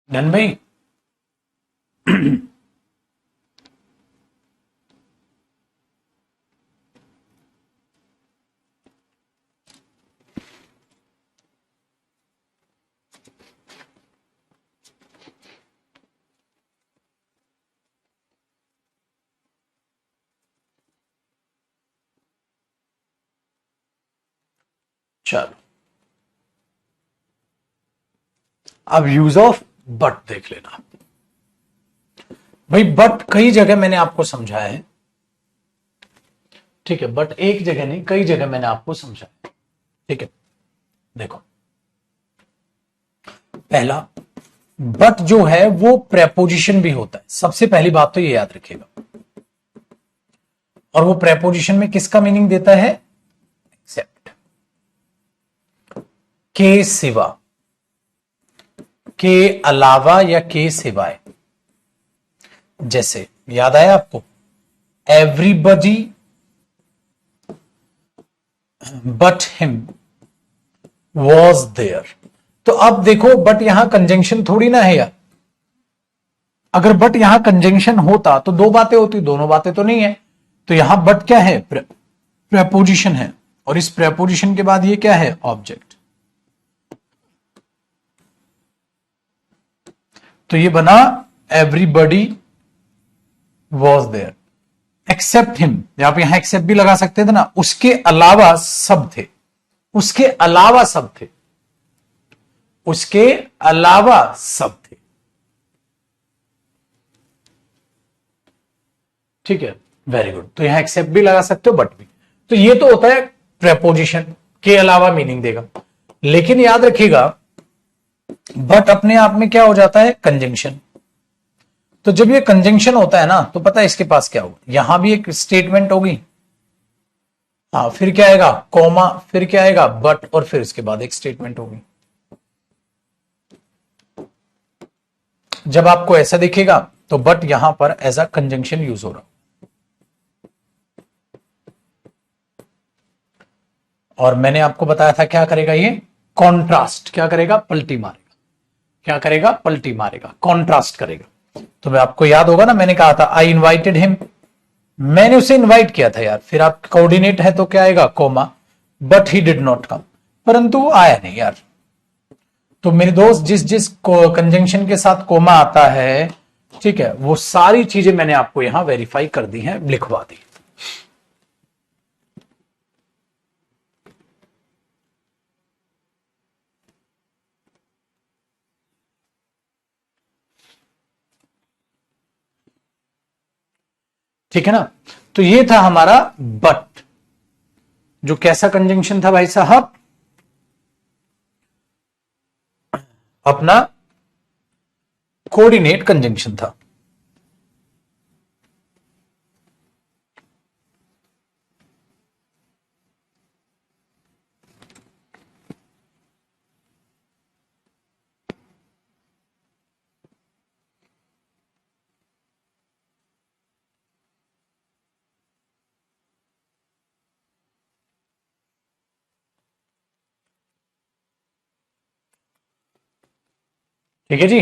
Speaker 1: धन भाई, चलो अब यूज ऑफ बट देख लेना। भाई बट कई जगह मैंने आपको समझाया है, ठीक है, बट एक जगह नहीं, कई जगह मैंने आपको समझाया, ठीक है। देखो, पहला, बट जो है वो प्रेपोजिशन भी होता है, सबसे पहली बात तो ये याद रखिएगा। और वो प्रेपोजिशन में किसका मीनिंग देता है, एक्सेप्ट, के सिवा, के अलावा या के सिवाय। जैसे याद आया आपको, everybody but him was there. तो अब देखो, बट यहां कंजंक्शन थोड़ी ना है यार। अगर बट यहां कंजंक्शन होता तो दो बातें होती, दोनों बातें तो नहीं है। तो यहां बट क्या है, प्रेपोजिशन है, और इस प्रेपोजिशन के बाद ये क्या है, ऑब्जेक्ट। तो ये बना everybody was there except him. आप यहां एक्सेप्ट भी लगा सकते थे ना, उसके अलावा सब थे, उसके अलावा सब थे, उसके अलावा सब थे, ठीक है, वेरी गुड। तो यहां एक्सेप्ट भी लगा सकते हो, बट भी। तो ये तो होता है प्रेपोजिशन, के अलावा मीनिंग देगा। लेकिन याद रखिएगा, बट अपने आप में क्या हो जाता है, कंजंक्शन। तो जब ये कंजंक्शन होता है ना, तो पता है इसके पास क्या होगा, यहां भी एक स्टेटमेंट होगी, हाँ, फिर क्या आएगा, कॉमा, फिर क्या आएगा, बट, और फिर इसके बाद एक स्टेटमेंट होगी। जब आपको ऐसा दिखेगा तो बट यहां पर एज अ कंजंक्शन यूज हो रहा, और मैंने आपको बताया था क्या करेगा ये, कॉन्ट्रास्ट, क्या करेगा, पलटी मारेगा, क्या करेगा, पलटी मारेगा, कॉन्ट्रास्ट करेगा। तो मैं आपको याद होगा ना, मैंने कहा था आई इनवाइटेड हिम, मैंने उसे इनवाइट किया था यार, फिर आप कोऑर्डिनेट है तो क्या आएगा, comma, but he did not come, परंतु वो आया नहीं यार। तो मेरे दोस्त जिस जिस कंजंक्शन के साथ कोमा आता है, ठीक है, वो सारी चीजें मैंने आपको यहां वेरीफाई कर दी हैं, लिखवा दी। ठीक है ना। तो ये था हमारा बट, जो कैसा कंजंक्शन था भाई साहब, अपना कोऑर्डिनेट कंजंक्शन था। ठीक है जी।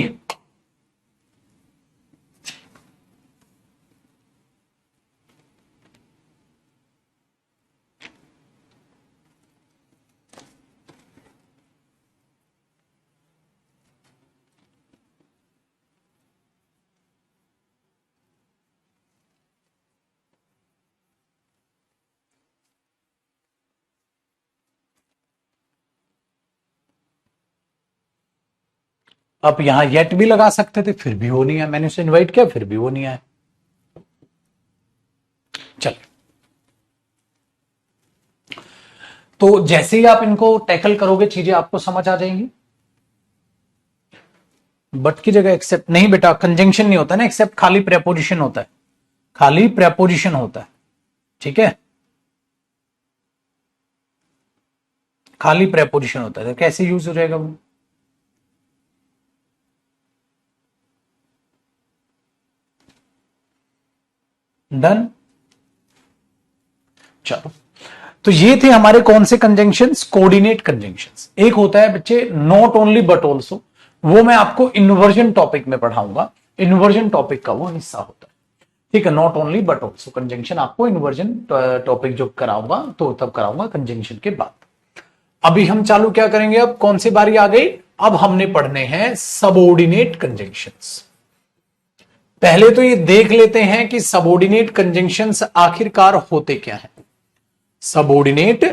Speaker 1: आप यहां येट भी लगा सकते थे, फिर भी वो नहीं आया, मैंने उसे इनवाइट किया फिर भी वो नहीं आया। चलिए, तो जैसे ही आप इनको टैकल करोगे चीजें आपको समझ आ जाएंगी। बट की जगह एक्सेप्ट नहीं बेटा, कंजंक्शन नहीं होता ना, एक्सेप्ट खाली प्रेपोजिशन होता है, खाली प्रेपोजिशन होता है, ठीक है, खाली प्रेपोजिशन होता है, तो कैसे यूज हो जाएगा वो। डन। चलो, तो ये थे हमारे कौन से कंजंक्शंस, कोऑर्डिनेट कंजंक्शंस। एक होता है बच्चे नॉट ओनली बट ऑल्सो, वो मैं आपको इन्वर्जन टॉपिक में पढ़ाऊंगा, इन्वर्जन टॉपिक का वो हिस्सा होता है, ठीक है। Not only but also conjunction आपको इन्वर्जन टॉपिक जो कराऊंगा तो तब कराऊंगा कंजंक्शन के बाद। अभी हम चालू क्या करेंगे, अब कौन सी बारी आ गई, अब हमने पढ़ने हैं सबऑर्डिनेट कंजंक्शंस। पहले तो ये देख लेते हैं कि सबऑर्डिनेट कंजंक्शंस आखिरकार होते क्या हैं। सबऑर्डिनेट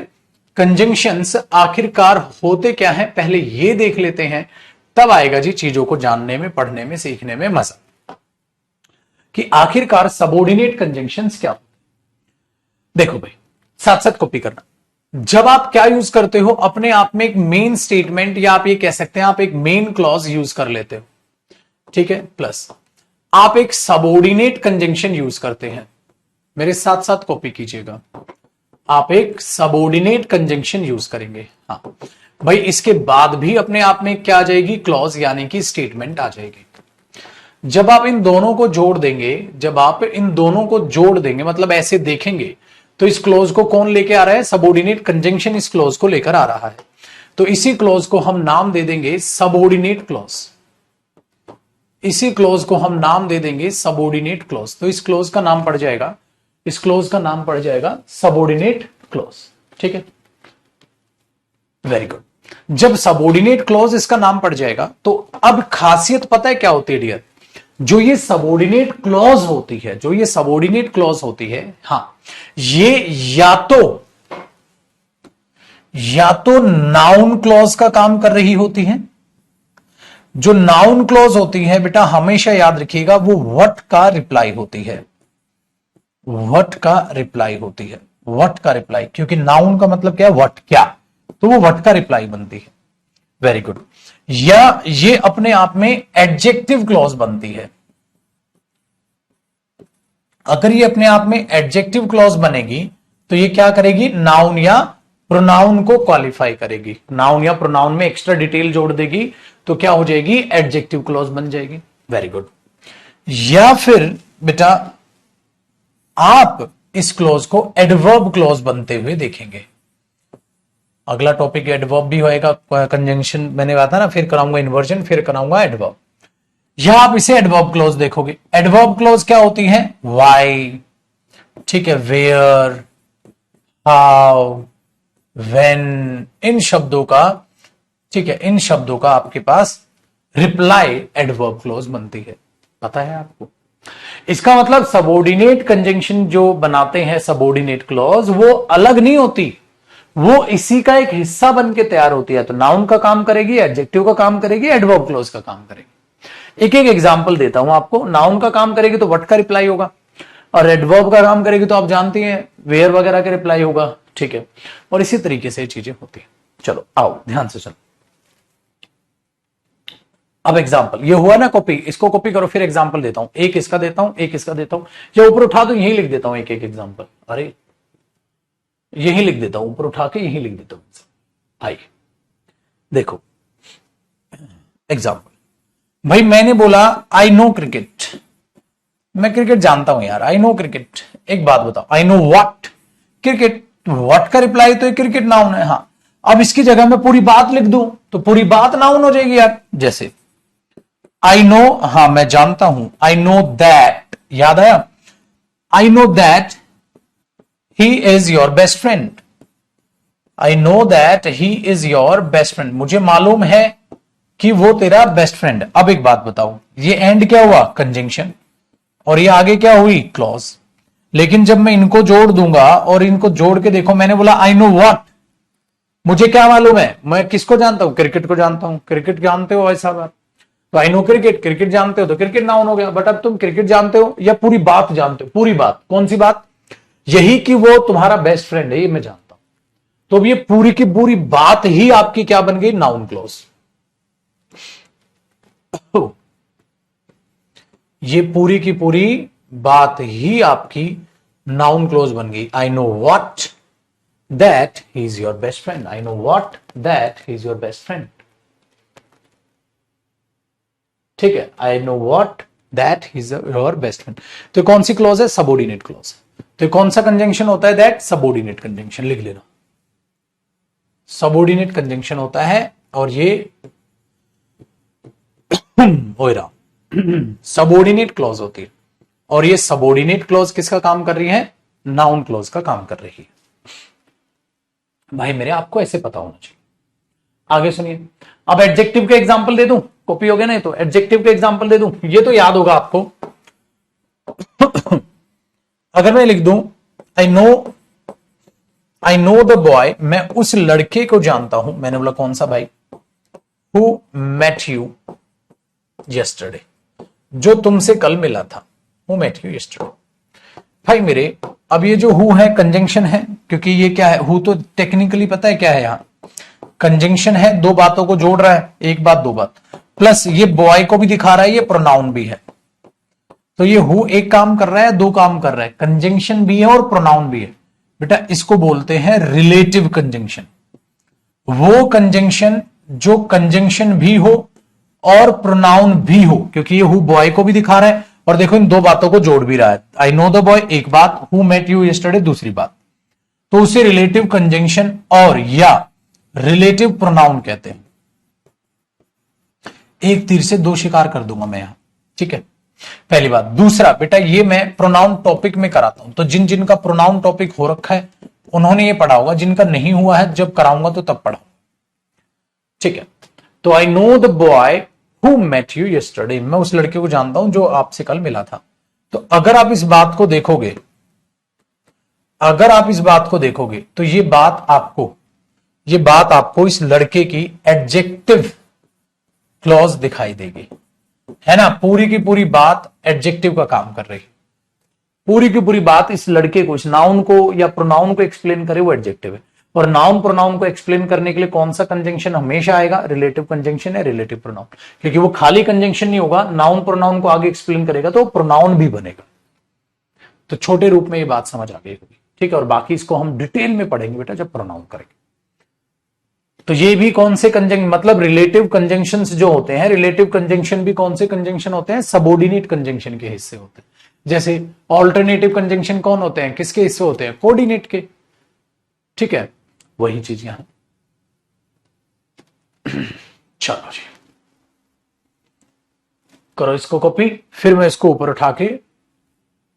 Speaker 1: कंजंक्शंस आखिरकार होते क्या हैं, पहले ये देख लेते हैं, तब आएगा जी चीजों को जानने में, पढ़ने में, सीखने में मजा, कि आखिरकार सबऑर्डिनेट कंजंक्शंस क्या होते। देखो भाई, साथ साथ कॉपी करना। जब आप क्या यूज करते हो, अपने आप में एक मेन स्टेटमेंट, या आप ये कह सकते हैं आप एक मेन क्लॉज यूज कर लेते हो, ठीक है, प्लस आप एक सबऑर्डिनेट कंजंक्शन यूज करते हैं, मेरे साथ साथ कॉपी कीजिएगा, आप एक सबऑर्डिनेट कंजंक्शन यूज करेंगे। हाँ भाई, इसके बाद भी अपने आप में क्या आ जाएगी, क्लॉज यानी कि स्टेटमेंट आ जाएगी। जब आप इन दोनों को जोड़ देंगे, जब आप इन दोनों को जोड़ देंगे, मतलब ऐसे देखेंगे, तो इस क्लॉज को कौन लेके आ रहा है, सबऑर्डिनेट कंजंक्शन इस क्लॉज को लेकर आ रहा है, तो इसी क्लॉज को हम नाम दे देंगे सबऑर्डिनेट क्लॉज, इसी क्लॉज को हम नाम दे देंगे सबऑर्डिनेट क्लॉज। तो इस क्लॉज का नाम पड़ जाएगा, इस क्लॉज का नाम पड़ जाएगा सबऑर्डिनेट क्लॉज, ठीक है, वेरी गुड। जब सबऑर्डिनेट क्लॉज इसका नाम पड़ जाएगा, तो अब खासियत पता है क्या होती है डियर, जो ये सबऑर्डिनेट क्लॉज होती है, जो ये सबऑर्डिनेट क्लॉज होती है, हां, ये या तो नाउन क्लॉज का काम कर रही होती है। जो नाउन क्लॉज होती है बेटा, हमेशा याद रखिएगा, वो व्हाट का रिप्लाई होती है, व्हाट का रिप्लाई होती है, व्हाट का रिप्लाई, क्योंकि नाउन का मतलब क्या है, व्हाट, क्या, तो वो व्हाट का रिप्लाई बनती है, वेरी गुड। या ये अपने आप में एडजेक्टिव क्लॉज बनती है। अगर ये अपने आप में एडजेक्टिव क्लॉज बनेगी, तो ये क्या करेगी, नाउन या प्रोनाउन को क्वालिफाई करेगी, नाउन या प्रोनाउन में एक्स्ट्रा डिटेल जोड़ देगी, तो क्या हो जाएगी, एडजेक्टिव क्लॉज बन जाएगी। Very good. या फिर बेटा आप इस क्लोज को एडवर्ब क्लोज बनते हुए देखेंगे। अगला टॉपिक एडवर्ब भी होएगा, कंजंक्शन मैंने कहा था ना, फिर कराऊंगा इन्वर्जन, फिर कराऊंगा एडवर्ब। या आप इसे एडवर्ब क्लोज देखोगे। एडवर्ब क्लोज क्या होती है? वाई, ठीक है, वेयर, हाउ, व्हेन, इन शब्दों का, ठीक है, इन शब्दों का आपके पास रिप्लाई एडवर्ब क्लोज बनती है। पता है आपको? इसका मतलब सबऑर्डिनेट कंजंक्शन जो बनाते हैं सबऑर्डिनेट क्लॉज, वो अलग नहीं होती, वो इसी का एक हिस्सा बन के तैयार होती है। तो नाउन का काम करेगी, एडजेक्टिव का काम करेगी, एडवर्ब क्लॉज का काम करेगी। एक एक एग्जांपल देता हूं आपको। नाउन का काम करेगी तो व्हाट का रिप्लाई होगा, और एडवर्ब का काम करेगी तो आप जानती हैं वेयर वगैरह का रिप्लाई होगा, ठीक है। और इसी तरीके से चीजें होती है। चलो आओ ध्यान से चलो। अब एग्जाम्पल ये हुआ ना कॉपी, इसको कॉपी करो, फिर एग्जाम्पल देता हूं। एक इसका देता हूं, एक इसका देता हूं, या ऊपर उठा दो यही लिख देता हूं एक एक एग्जाम्पल। अरे यही लिख देता हूं, ऊपर उठा के यही लिख देता हूं। आइए देखो एग्जाम्पल। भाई मैंने बोला आई नो क्रिकेट, मैं क्रिकेट जानता हूं यार, आई नो क्रिकेट। एक बात बताओ, I know what cricket, what का रिप्लाई तो क्रिकेट नाउन है। हाँ, अब इसकी जगह मैं पूरी बात लिख दूं तो पूरी बात नाउन हो जाएगी यार। जैसे आई नो, हाँ मैं जानता हूं, आई नो दैट, याद आया, I know that he is your best friend, I know that he is your best friend, मुझे मालूम है कि वो तेरा बेस्ट फ्रेंड। अब एक बात बताओ, ये एंड क्या हुआ? कंजंक्शन, और ये आगे क्या हुई? क्लॉज। लेकिन जब मैं इनको जोड़ दूंगा और इनको जोड़ के देखो, मैंने बोला आई नो व्हाट, मुझे क्या मालूम है? मैं किसको जानता हूं? क्रिकेट को जानता हूं। क्रिकेट जानते हो ऐसा बात, तो आई नो क्रिकेट, क्रिकेट जानते हो तो क्रिकेट नाउन हो गया। बट अब तुम क्रिकेट जानते हो या पूरी बात जानते हो? पूरी बात। कौन सी बात? यही कि वो तुम्हारा बेस्ट फ्रेंड है, ये मैं जानता हूं। तो अब ये पूरी की पूरी बात ही आपकी क्या बन गई? Noun close. ये पूरी की पूरी बात ही आपकी नाउन क्लोज बन गई। I know what that he is your best friend, I know what that he is your best friend, ठीक है। I know what that he is your best friend. तो कौन सी क्लोज है? Subordinate close. तो कौन सा कंजंक्शन होता है? दैट सबऑर्डिनेट कंजंक्शन, लिख लेना। सबऑर्डिनेट कंजंक्शन होता है, और ये हो रहा सबऑर्डिनेट क्लॉज होती है। और ये सबऑर्डिनेट क्लॉज किसका काम कर रही है? नाउन क्लॉज का काम कर रही है। भाई मेरे आपको ऐसे पता होना चाहिए। आगे सुनिए। अब एडजेक्टिव के एग्जांपल दे दूं, कॉपी हो गया ना, तो एडजेक्टिव के एग्जांपल दे दूं, ये तो याद होगा आपको। अगर मैं लिख दूं आई नो द बॉय, मैं उस लड़के को जानता हूं। मैंने बोला कौन सा भाई? हु मेट यू यस्टरडे, जो तुमसे कल मिला था। Who met you yesterday. भाई मेरे अब ये जो हु है कंजंक्शन है, क्योंकि ये क्या है? हु तो टेक्निकली पता है क्या है? यहां कंजंक्शन है, दो बातों को जोड़ रहा है, एक बात दो बात, प्लस ये बॉय को भी दिखा रहा है, ये प्रोनाउन भी है। तो ये हु एक काम कर रहा है, दो काम कर रहा है, कंजंक्शन भी है और प्रोनाउन भी है। बेटा इसको बोलते हैं रिलेटिव कंजंक्शन। वो कंजंक्शन जो कंजंक्शन भी हो और प्रोनाउन भी हो, क्योंकि ये हु बॉय को भी दिखा रहा है और देखो इन दो बातों को जोड़ भी रहा है। आई नो द बॉय एक बात, हु मेट यू यस्टरडे दूसरी बात, तो उसे रिलेटिव कंजंक्शन और या रिलेटिव प्रोनाउन कहते हैं। एक तीर से दो शिकार कर दूंगा मैं यहां, ठीक है। पहली बात। दूसरा बेटा ये मैं प्रोनाउन टॉपिक में कराता हूं, तो जिन जिनका प्रोनाउन टॉपिक हो रखा है उन्होंने ये पढ़ा होगा, जिनका नहीं हुआ है जब कराऊंगा तो तब पढ़ाऊंगा, ठीक है। तो I know the boy who met you yesterday, मैं उस लड़के को जानता हूं जो आपसे कल मिला था। तो अगर आप इस बात को देखोगे, तो ये बात आपको इस लड़के की एडजेक्टिव क्लॉज दिखाई देगी, है ना। पूरी की पूरी बात एडजेक्टिव का काम कर रही है। पूरी की पूरी बात इस लड़के को, इस नाउन को या प्रोनाउन को एक्सप्लेन करे वो एडजेक्टिव है। और नाउन प्रोनाउन को एक्सप्लेन करने के लिए कौन सा कंजंक्शन हमेशा आएगा? रिलेटिव कंजंक्शन है, रिलेटिव प्रोनाउन। क्योंकि वो खाली कंजंक्शन नहीं होगा, नाउन प्रोनाउन को आगे एक्सप्लेन करेगा तो प्रोनाउन भी बनेगा। तो छोटे रूप में ये बात समझ आ गई होगी, ठीक है। और बाकी इसको हम डिटेल में पढ़ेंगे बेटा जब प्रोनाउन करेंगे। तो ये भी कौन से कंजंक्शन, मतलब रिलेटिव कंजंक्शन जो होते हैं, रिलेटिव कंजंक्शन भी कौन से कंजंक्शन होते हैं, सबऑर्डिनेट कंजंक्शन के हिस्से होते हैं। जैसे ऑल्टरनेटिव कंजंक्शन कौन होते हैं, किसके हिस्से होते हैं, कोऑर्डिनेट के। ठीक है, वही चीज यहां। चलो जी, करो इसको कॉपी, फिर मैं इसको ऊपर उठा के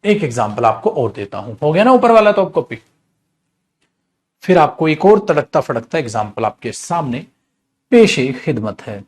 Speaker 1: एक एग्जांपल आपको और देता हूं। हो गया ना ऊपर वाला तो अब कॉपी। फिर आपको एक और तड़कता फड़कता एग्जाम्पल आपके सामने पेशे खिदमत है।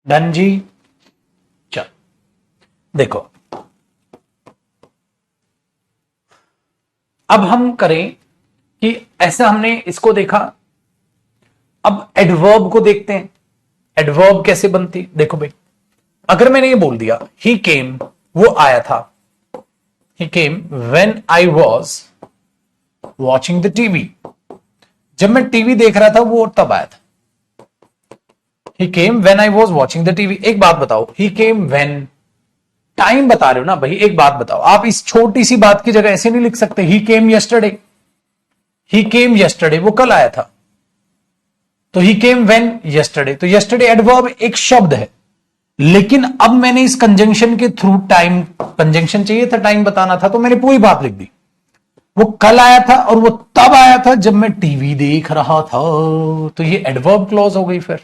Speaker 1: डन जी। चल देखो, अब हम करें कि ऐसा हमने इसको देखा, अब एडवर्ब को देखते हैं। एडवर्ब कैसे बनती, देखो भाई, अगर मैंने ये बोल दिया ही केम, वो आया था, he came when I was watching the TV, जब मैं टीवी देख रहा था वो तब आया था। He came when I was watching the TV. एक बात बताओ, ही केम व्हेन, टाइम बता रहे हो ना भाई, एक बात बताओ, आप इस छोटी सी बात की जगह ऐसे नहीं लिख सकते ही केम यस्टरडे। ही केम यस्टरडे, वो कल आया था, तो ही केम व्हेन यस्टरडे, तो यस्टरडे एडवर्ब एक शब्द है, लेकिन अब मैंने इस कंजंक्शन के थ्रू टाइम, कंजंक्शन चाहिए था, टाइम बताना था, तो मैंने पूरी बात लिख दी। वो कल आया था और वो तब आया था जब मैं टीवी देख रहा था, तो ये एडवर्ब क्लॉज हो गई। फिर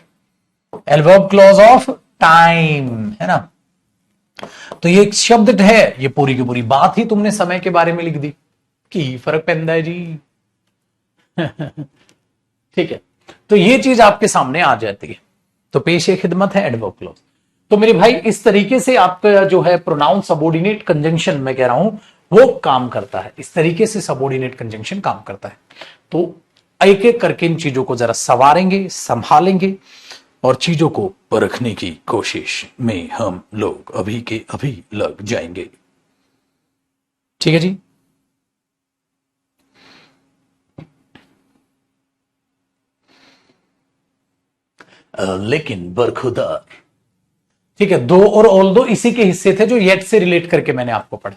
Speaker 1: एडवर्ब क्लॉज ऑफ टाइम है ना। तो ये एक शब्द है, ये पूरी की पूरी बात ही तुमने समय के बारे में लिख दी। की फर्क पैदा है जी। ठीक है, तो ये चीज आपके सामने आ जाती है। तो पेश खिदमत है एडवर्ब क्लॉज। तो मेरे भाई इस तरीके से आपका जो है प्रोनाउन सबऑर्डिनेट कंजंक्शन मैं कह रहा हूं वो काम करता है। इस तरीके से सबऑर्डिनेट कंजंक्शन काम करता है। तो एक एक करके इन चीजों को जरा सवारेंगे, संभालेंगे और चीजों को परखने की कोशिश में हम लोग अभी के अभी लग जाएंगे। ठीक है जी। लेकिन बरखुदार, ठीक है, दो और ऑल दो इसी के हिस्से थे जो येट से रिलेट करके मैंने आपको पढ़े।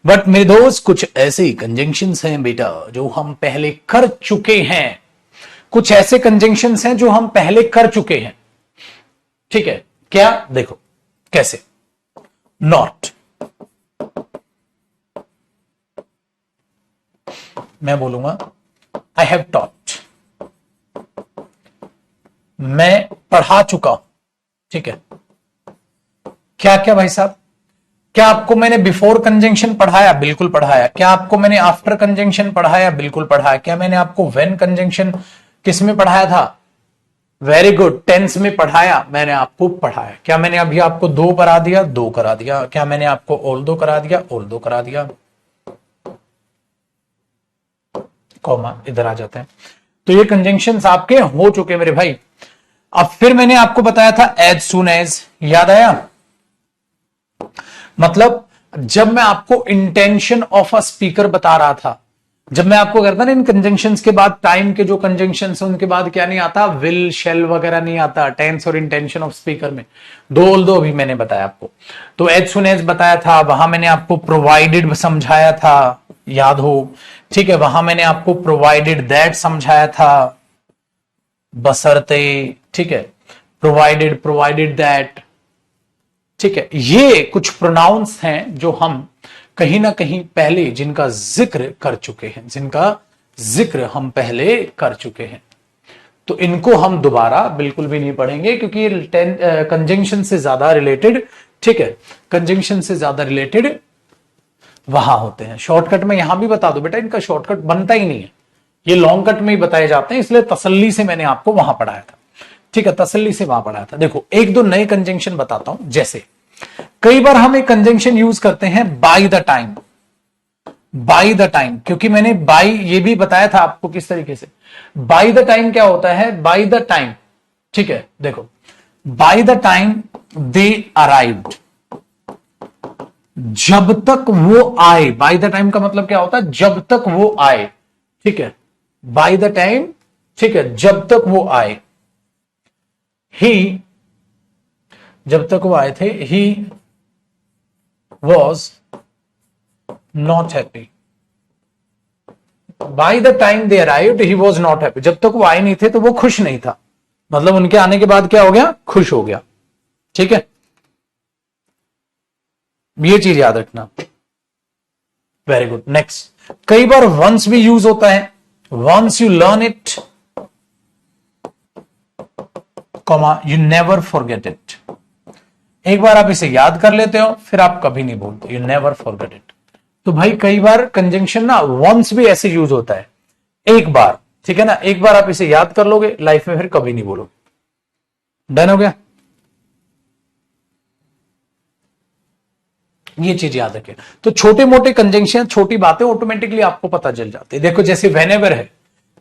Speaker 1: बट मेरे दोस्त कुछ ऐसे कंजंक्शंस हैं बेटा जो हम पहले कर चुके हैं। कुछ ऐसे कंजंक्शंस हैं जो हम पहले कर चुके हैं। ठीक है, क्या? देखो कैसे। नॉट, मैं बोलूंगा आई हैव टॉट, मैं पढ़ा चुका हूं। ठीक है, क्या क्या भाई साहब? क्या आपको मैंने बिफोर कंजंक्शन पढ़ाया? बिल्कुल पढ़ाया। क्या आपको मैंने आफ्टर कंजंक्शन पढ़ाया? बिल्कुल पढ़ाया। क्या मैंने आपको व्हेन कंजंक्शन किस में पढ़ाया था? वेरी गुड, टेंस में पढ़ाया, मैंने आपको पढ़ाया। क्या मैंने अभी आपको दो करा दिया? दो करा दिया। क्या मैंने आपको ऑल दो करा दिया? ऑल दो करा दिया। कॉमा इधर आ जाते हैं। तो ये कंजंक्शंस आपके हो चुके मेरे भाई। अब फिर मैंने आपको बताया था एज सून एज, याद आया? मतलब जब मैं आपको इंटेंशन ऑफ अ स्पीकर बता रहा था, जब मैं आपको करता ना इन कंजंक्शंस के बाद टाइम के जो कंजंक्शंस हैं उनके बाद क्या नहीं आता? विल, शेल वगैरह नहीं आता टेंस और इंटेंशन ऑफ स्पीकर में। दो अभी मैंने बताया आपको। तो एज सुन एज बताया था, वहां मैंने आपको प्रोवाइडेड समझाया था, याद हो। ठीक है, वहां मैंने आपको प्रोवाइडेड दैट समझाया था, बशर्ते। ठीक है, प्रोवाइडेड दैट। ठीक है, ये कुछ प्रोनाउंस हैं जो हम कहीं ना कहीं पहले जिनका जिक्र कर चुके हैं, जिनका जिक्र हम पहले कर चुके हैं। तो इनको हम दोबारा बिल्कुल भी नहीं पढ़ेंगे क्योंकि कंजंक्शन से ज्यादा रिलेटेड, ठीक है, कंजंक्शन से ज्यादा रिलेटेड वहां होते हैं। शॉर्टकट में यहां भी बता दो बेटा, इनका शॉर्टकट बनता ही नहीं है, ये लॉन्ग कट में ही बताए जाते हैं, इसलिए तसल्ली से मैंने आपको वहां पढ़ाया था। ठीक है, तसल्ली से वहां पढ़ाया था। देखो एक दो नए कंजंक्शन बताता हूं। जैसे कई बार हम एक कंजंक्शन यूज करते हैं by the time. By the time, क्योंकि मैंने बाय ये भी बताया था आपको किस तरीके से। बाय द टाइम क्या होता है? बाय द टाइम, ठीक है, देखो by the time they arrived, जब तक वो आए। बाय द टाइम का मतलब क्या होता है? जब तक वो आए। ठीक है, बाय द टाइम, ठीक है, जब तक वो आए। ही, जब तक वो आए थे, he was not happy. By the time they arrived he was not happy, जब तक वो आए नहीं थे तो वो खुश नहीं था। मतलब उनके आने के बाद क्या हो गया? खुश हो गया। ठीक है, ये चीज याद रखना। Very good. नेक्स्ट, कई बार वंस भी यूज होता है। Once you learn it, comma you never forget it. एक बार आप इसे याद कर लेते हो फिर आप कभी नहीं बोलते, यू नेवर फॉरगेट इट। तो भाई कई बार कंजंक्शन ना वंस भी ऐसे यूज होता है, एक बार, ठीक है ना, एक बार आप इसे याद कर लोगे लाइफ में फिर कभी नहीं बोलोगे। डन हो गया? ये चीज याद रखें। तो छोटे मोटे कंजंक्शन, छोटी बातें ऑटोमेटिकली आपको पता चल जाती है। देखो जैसे वेनेवर है,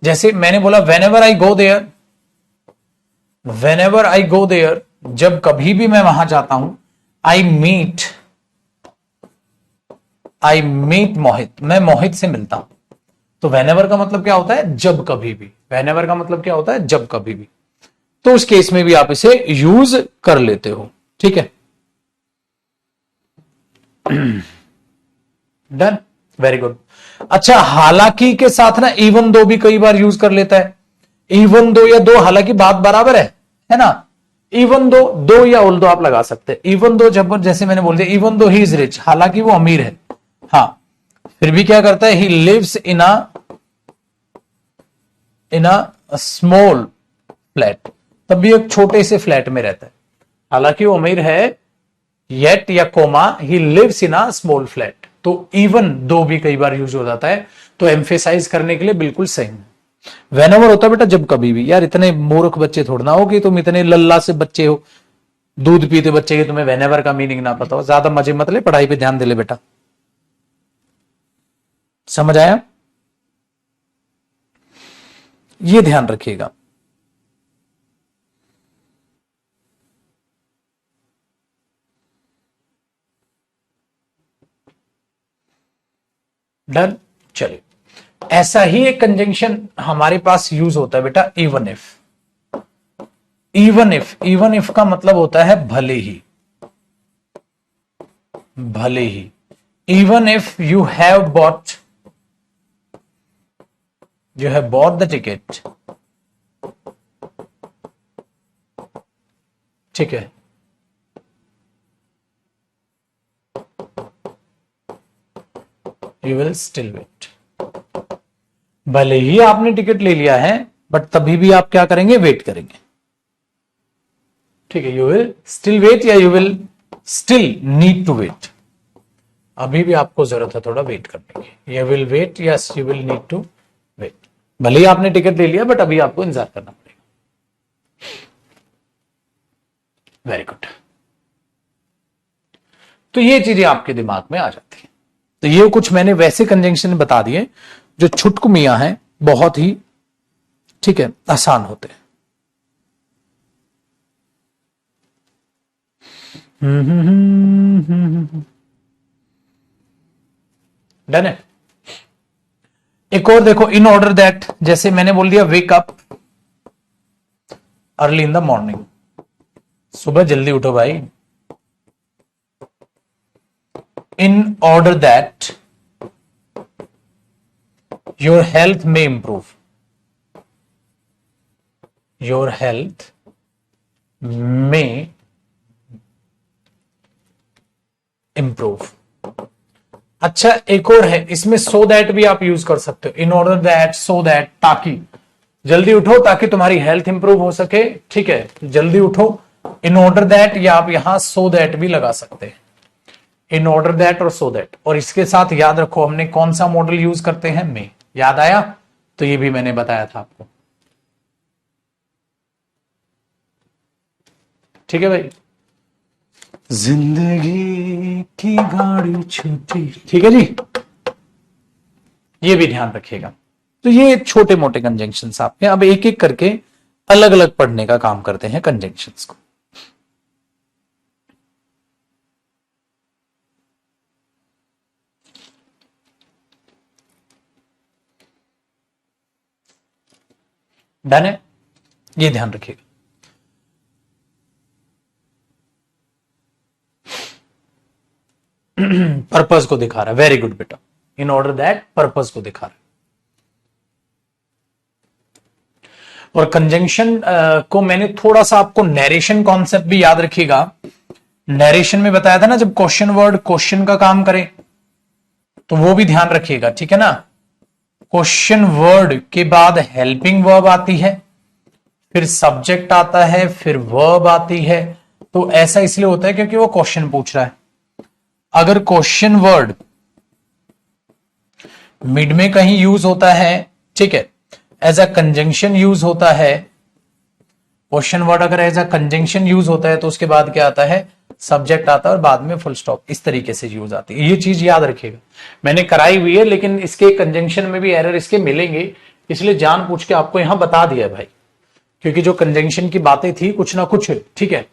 Speaker 1: जैसे मैंने बोला whenever I go there, whenever I go there, जब कभी भी मैं वहां जाता हूं। आई मीट मोहित, मैं मोहित से मिलता हूं। तो वेनेवर का मतलब क्या होता है? जब कभी भी। वेनेवर का मतलब क्या होता है? जब कभी भी। तो उस केस में भी आप इसे यूज कर लेते हो। ठीक है, डन, वेरी गुड। अच्छा, हालांकि के साथ ना इवन दो भी कई बार यूज कर लेता है। इवन दो या दो, हालांकि बात बराबर है ना। इवन दो या ऑल दो आप लगा सकते हैं। इवन दो, जब जैसे मैंने बोल दिया even though he is rich, हालांकि वो अमीर है, हाँ, फिर भी क्या करता है, he lives in a small flat, तब भी एक छोटे से फ्लैट में रहता है, हालांकि वो अमीर है, येट या comma he lives in a small flat. तो इवन दो भी कई बार यूज हो जाता है, तो एम्फेसाइज करने के लिए बिल्कुल सही है। वेनेवर होता है बेटा जब कभी भी, यार इतने मूर्ख बच्चे थोड़ा हो कि तुम इतने लल्ला से बच्चे हो, दूध पीते बच्चे की तुम्हें वेनेवर का मीनिंग ना पता हो। ज्यादा मजे मत ले, पढ़ाई पे ध्यान दे ले बेटा, समझ आया? ये ध्यान रखिएगा। डन। चलिए, ऐसा ही एक कंजंक्शन हमारे पास यूज होता है बेटा, इवन इफ। इवन इफ का मतलब होता है भले ही, भले ही। Even if you have bought the ticket, ठीक है, यू विल स्टिल वेट। भले ही आपने टिकट ले लिया है, बट तभी भी आप क्या करेंगे, वेट करेंगे, ठीक है। यू विल स्टिल वेट या you will still need to wait, अभी भी आपको जरूरत है थोड़ा वेट करने की। You will wait, yes you will need to wait. भले ही आपने टिकट ले लिया, बट अभी आपको इंतजार करना पड़ेगा। Very good. तो ये चीजें आपके दिमाग में आ जाती है। तो ये कुछ मैंने वैसे कंजंक्शन बता दिए जो छुटकु मियां हैं, बहुत ही, ठीक है, आसान होते हैं। डन है। एक और देखो, इन ऑर्डर दैट, जैसे मैंने बोल दिया wake up early in the morning, सुबह जल्दी उठो भाई। In order that your health में इंप्रूव, योर हेल्थ में इंप्रूव। अच्छा, एक और है इसमें, सो दैट भी आप यूज कर सकते हो। In order that, so that, ताकि जल्दी उठो ताकि तुम्हारी हेल्थ इंप्रूव हो सके, ठीक है, जल्दी उठो। इन ऑर्डर दैट, या आप यहां सो दैट भी लगा सकते हैं, इन ऑर्डर दैट और सो दैट। और इसके साथ याद रखो हमने कौन सा मॉडल यूज करते हैं, में, याद आया? तो ये भी मैंने बताया था आपको, ठीक है भाई। जिंदगी की गाड़ी छूटी, ठीक है जी, ये भी ध्यान रखिएगा। तो ये छोटे मोटे कंजंक्शंस आपके, अब एक एक करके अलग अलग पढ़ने का काम करते हैं कंजंक्शंस को। डन है, ये ध्यान रखिएगा। पर्पस को दिखा रहा है, वेरी गुड बेटा। इन ऑर्डर दैट पर्पस को दिखा रहा है। और कंजंक्शन को मैंने थोड़ा सा आपको नरेशन कॉन्सेप्ट भी याद रखिएगा। नरेशन में बताया था ना, जब क्वेश्चन वर्ड क्वेश्चन का काम करे, तो वो भी ध्यान रखिएगा, ठीक है ना। क्वेश्चन वर्ड के बाद हेल्पिंग वर्ब आती है, फिर सब्जेक्ट आता है, फिर वर्ब आती है। तो ऐसा इसलिए होता है क्योंकि वो क्वेश्चन पूछ रहा है। अगर क्वेश्चन वर्ड मिड में कहीं यूज होता है, ठीक है, एज अ कंजंक्शन यूज होता है, क्वेश्चन वर्ड अगर एज अ कंजंक्शन यूज होता है, तो उसके बाद क्या आता है, सब्जेक्ट आता है और बाद में फुल स्टॉप, इस तरीके से यूज आती है। ये चीज याद रखिएगा, मैंने कराई हुई है, लेकिन इसके कंजंक्शन में भी एरर इसके मिलेंगे, इसलिए जान पूछ के आपको यहां बता दिया है भाई, क्योंकि जो कंजंक्शन की बातें थी कुछ ना कुछ, ठीक है,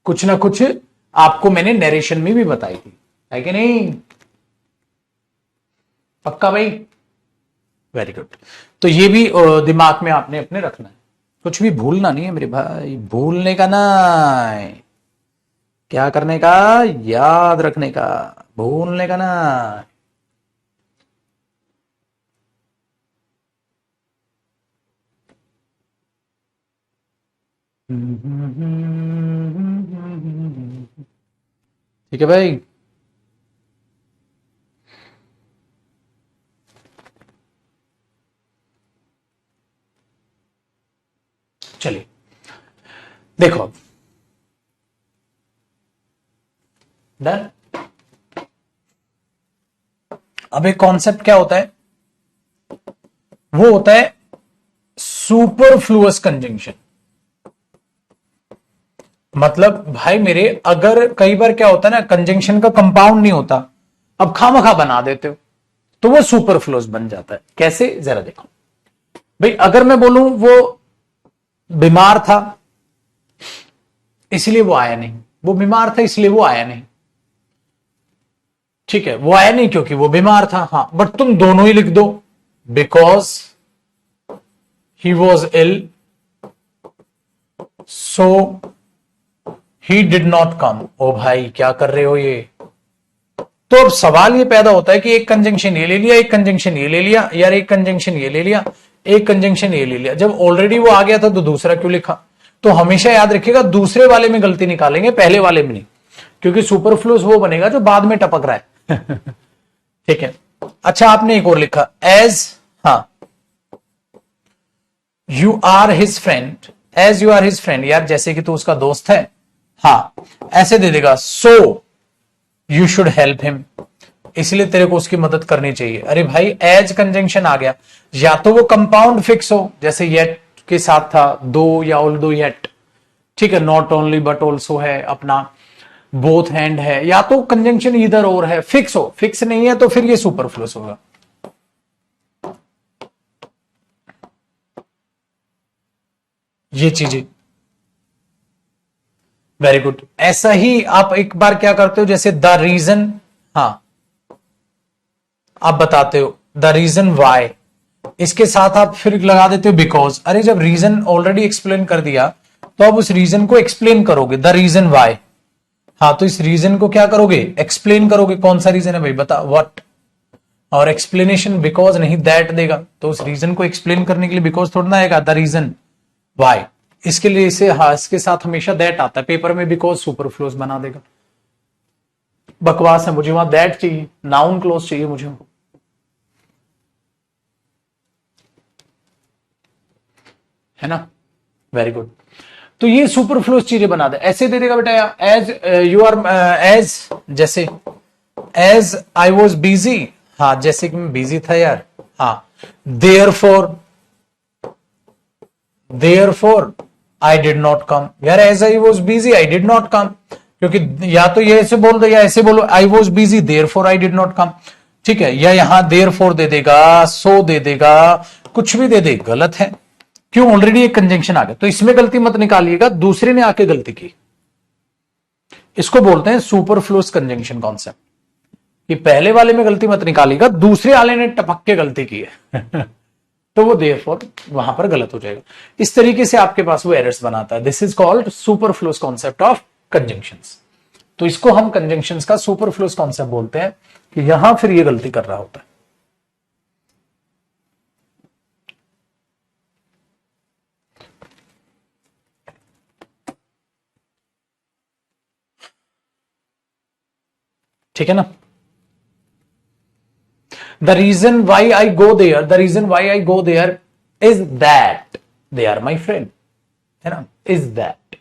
Speaker 1: कुछ ना कुछ आपको मैंने नरेशन में भी बताई थी, है कि नहीं? पक्का भाई? Very good. तो ये भी दिमाग में आपने अपने रखना है, कुछ भी भूलना नहीं है मेरे भाई, भूलने का ना, क्या करने का, याद रखने का, भूलने का ना। ठीक है भाई। चलिए देखो अब डन। अब एक कॉन्सेप्ट क्या होता है, वो होता है सुपरफ्लुअस कंजंक्शन। मतलब भाई मेरे, अगर कई बार क्या होता है ना, कंजंक्शन का कंपाउंड नहीं होता, अब खामखा बना देते हो, तो वो सुपरफ्लुअस बन जाता है। कैसे, जरा देखो भाई। अगर मैं बोलूं वो बीमार था इसलिए वो आया नहीं, वो बीमार था इसलिए वो आया नहीं, ठीक है, वो आया नहीं क्योंकि वो बीमार था। हाँ, बट तुम दोनों ही लिख दो, because he was ill so he did not come. ओ भाई क्या कर रहे हो ये। तो अब सवाल ये पैदा होता है कि एक कंजंक्शन ये ले लिया, एक कंजंक्शन ये ले लिया, यार एक कंजंक्शन ये ले लिया, एक कंजंक्शन ये ले लिया, जब ऑलरेडी वो आ गया था तो दूसरा क्यों लिखा। तो हमेशा याद रखिएगा, दूसरे वाले में गलती निकालेंगे, पहले वाले में नहीं, क्योंकि सुपरफ्लुअस वो बनेगा जो बाद में टपक रहा है। ठीक है। अच्छा, आपने एक और लिखा एज, हाँ, you are his friend, as you are his friend, यार जैसे कि तू उसका दोस्त है। हाँ, ऐसे दे देगा, so you should help him, इसलिए तेरे को उसकी मदद करनी चाहिए। अरे भाई एज कंजंक्शन आ गया, या तो वो कंपाउंड फिक्स हो, जैसे येट के साथ था, दो या ऑल दो येट, ठीक है, नॉट ओनली बट ऑल्सो है, अपना बोथ हैंड है, या तो कंजंक्शन इधर और है, फिक्स हो। फिक्स नहीं है तो फिर ये सुपरफ्लुअस होगा। ये चीजें वेरी गुड। ऐसा ही आप एक बार क्या करते हो, जैसे द रीजन, हाँ, आप बताते हो द रीजन वाई, इसके साथ आप फिर लगा देते हो बिकॉज। अरे जब रीजन ऑलरेडी एक्सप्लेन कर दिया तो अब उस रीजन को एक्सप्लेन करोगे, द रीजन वाई। हाँ, तो इस रीजन को क्या करोगे, एक्सप्लेन करोगे। कौन सा रीजन है भाई, बता, व्हाट। और एक्सप्लेनेशन बिकॉज नहीं, दैट देगा, तो उस रीजन को एक्सप्लेन करने के लिए बिकॉज थोड़ा ना आएगा, द रीजन वाई। इसके लिए इसे, हाँ, इसके साथ हमेशा दैट आता है, पेपर में बिकॉज सुपरफ्लुअस बना देगा। बकवास है, मुझे वहां दैट चाहिए, नाउन क्लोज चाहिए मुझे, है ना। Very good. तो ये सुपरफ्लुअस चीजें बना दे, ऐसे दे देगा बेटा, एज यू आर, एज, जैसे एज आई वॉज बिजी, हाँ, जैसे कि मैं बिजी था यार, हाँ, there four I did not come, यार as I was busy I did not come, क्योंकि या तो ये ऐसे बोल दो या ऐसे बोलो, I was busy there four I did not come, ठीक है, या यहां देयर फोर दे देगा, सो दे देगा, कुछ भी दे दे, गलत है। क्यों, ऑलरेडी एक कंजंक्शन आ गया, तो इसमें गलती मत निकालिएगा, दूसरे ने आके गलती की। इसको बोलते हैं सुपरफ्लुअस कंजंक्शन कॉन्सेप्ट, कि पहले वाले में गलती मत निकालिएगा, दूसरे वाले ने टपक के गलती की है। तो वो देयरफॉर वहां पर गलत हो जाएगा। इस तरीके से आपके पास वो एरर्स बनाता है। This is called superfluous concept of conjunctions. तो इसको हम कंजंक्शंस का सुपरफ्लुअस कॉन्सेप्ट बोलते हैं, कि यहां फिर ये गलती कर रहा होता है। ठीक है ना। The reason why I go there, the reason why I go there is that they are my friend, है ना, is that।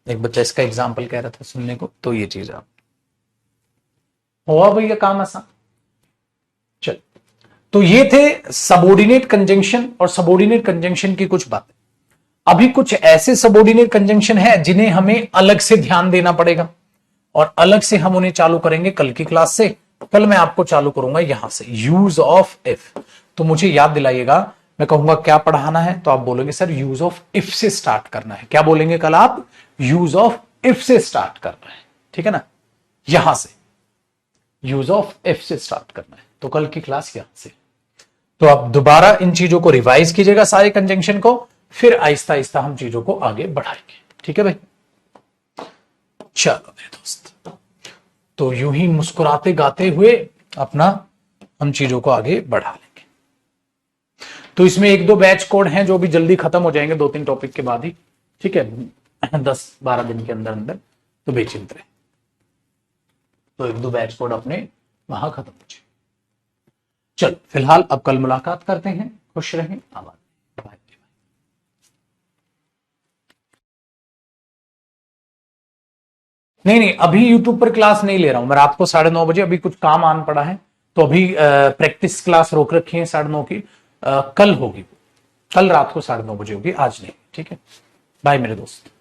Speaker 1: एक बच्चा इसका एग्जाम्पल कह रहा था सुनने को, तो ये चीज आप हुआ भैया काम आसान। चल, तो ये थे सबोर्डिनेट कंजंक्शन और सबोर्डिनेट कंजंक्शन की कुछ बातें। अभी कुछ ऐसे सबोर्डिनेट कंजंक्शन है जिन्हें हमें अलग से ध्यान देना पड़ेगा, और अलग से हम उन्हें चालू करेंगे कल की क्लास से। कल मैं आपको चालू करूंगा यहां से यूज ऑफ इफ। तो मुझे याद दिलाइएगा, मैं कहूंगा क्या पढ़ाना है, तो आप बोलोगे सर यूज ऑफ इफ से स्टार्ट करना है। क्या बोलेंगे कल आप, यूज ऑफ इफ से स्टार्ट करना है, ठीक है ना, यहां से यूज ऑफ इफ से स्टार्ट करना है। तो कल की क्लास यहां से, तो आप दोबारा इन चीजों को रिवाइज कीजिएगा, सारे कंजंक्शन को, फिर आहिस्ता आहिस्ता हम चीजों को आगे बढ़ाएंगे। ठीक है भाई, चलो मेरे दोस्त, तो यूं ही मुस्कुराते गाते हुए अपना हम चीजों को आगे बढ़ा लेंगे। तो इसमें 1-2 बैच कोड हैं जो भी जल्दी खत्म हो जाएंगे 2-3 टॉपिक के बाद ही, ठीक है, 10-12 दिन के अंदर अंदर, तो बेचिंत रहे। तो 1-2 बैच कोड अपने वहां खत्म हो जाए। चलो फिलहाल अब कल मुलाकात करते हैं, खुश रहें, आबाद। नहीं, अभी यूट्यूब पर क्लास नहीं ले रहा हूं मैं, रात को 9:30 बजे, अभी कुछ काम आन पड़ा है, तो अभी प्रैक्टिस क्लास रोक रखी है 9:30 की। कल होगी, कल रात को 9:30 बजे होगी, आज नहीं, ठीक है। बाय मेरे दोस्त।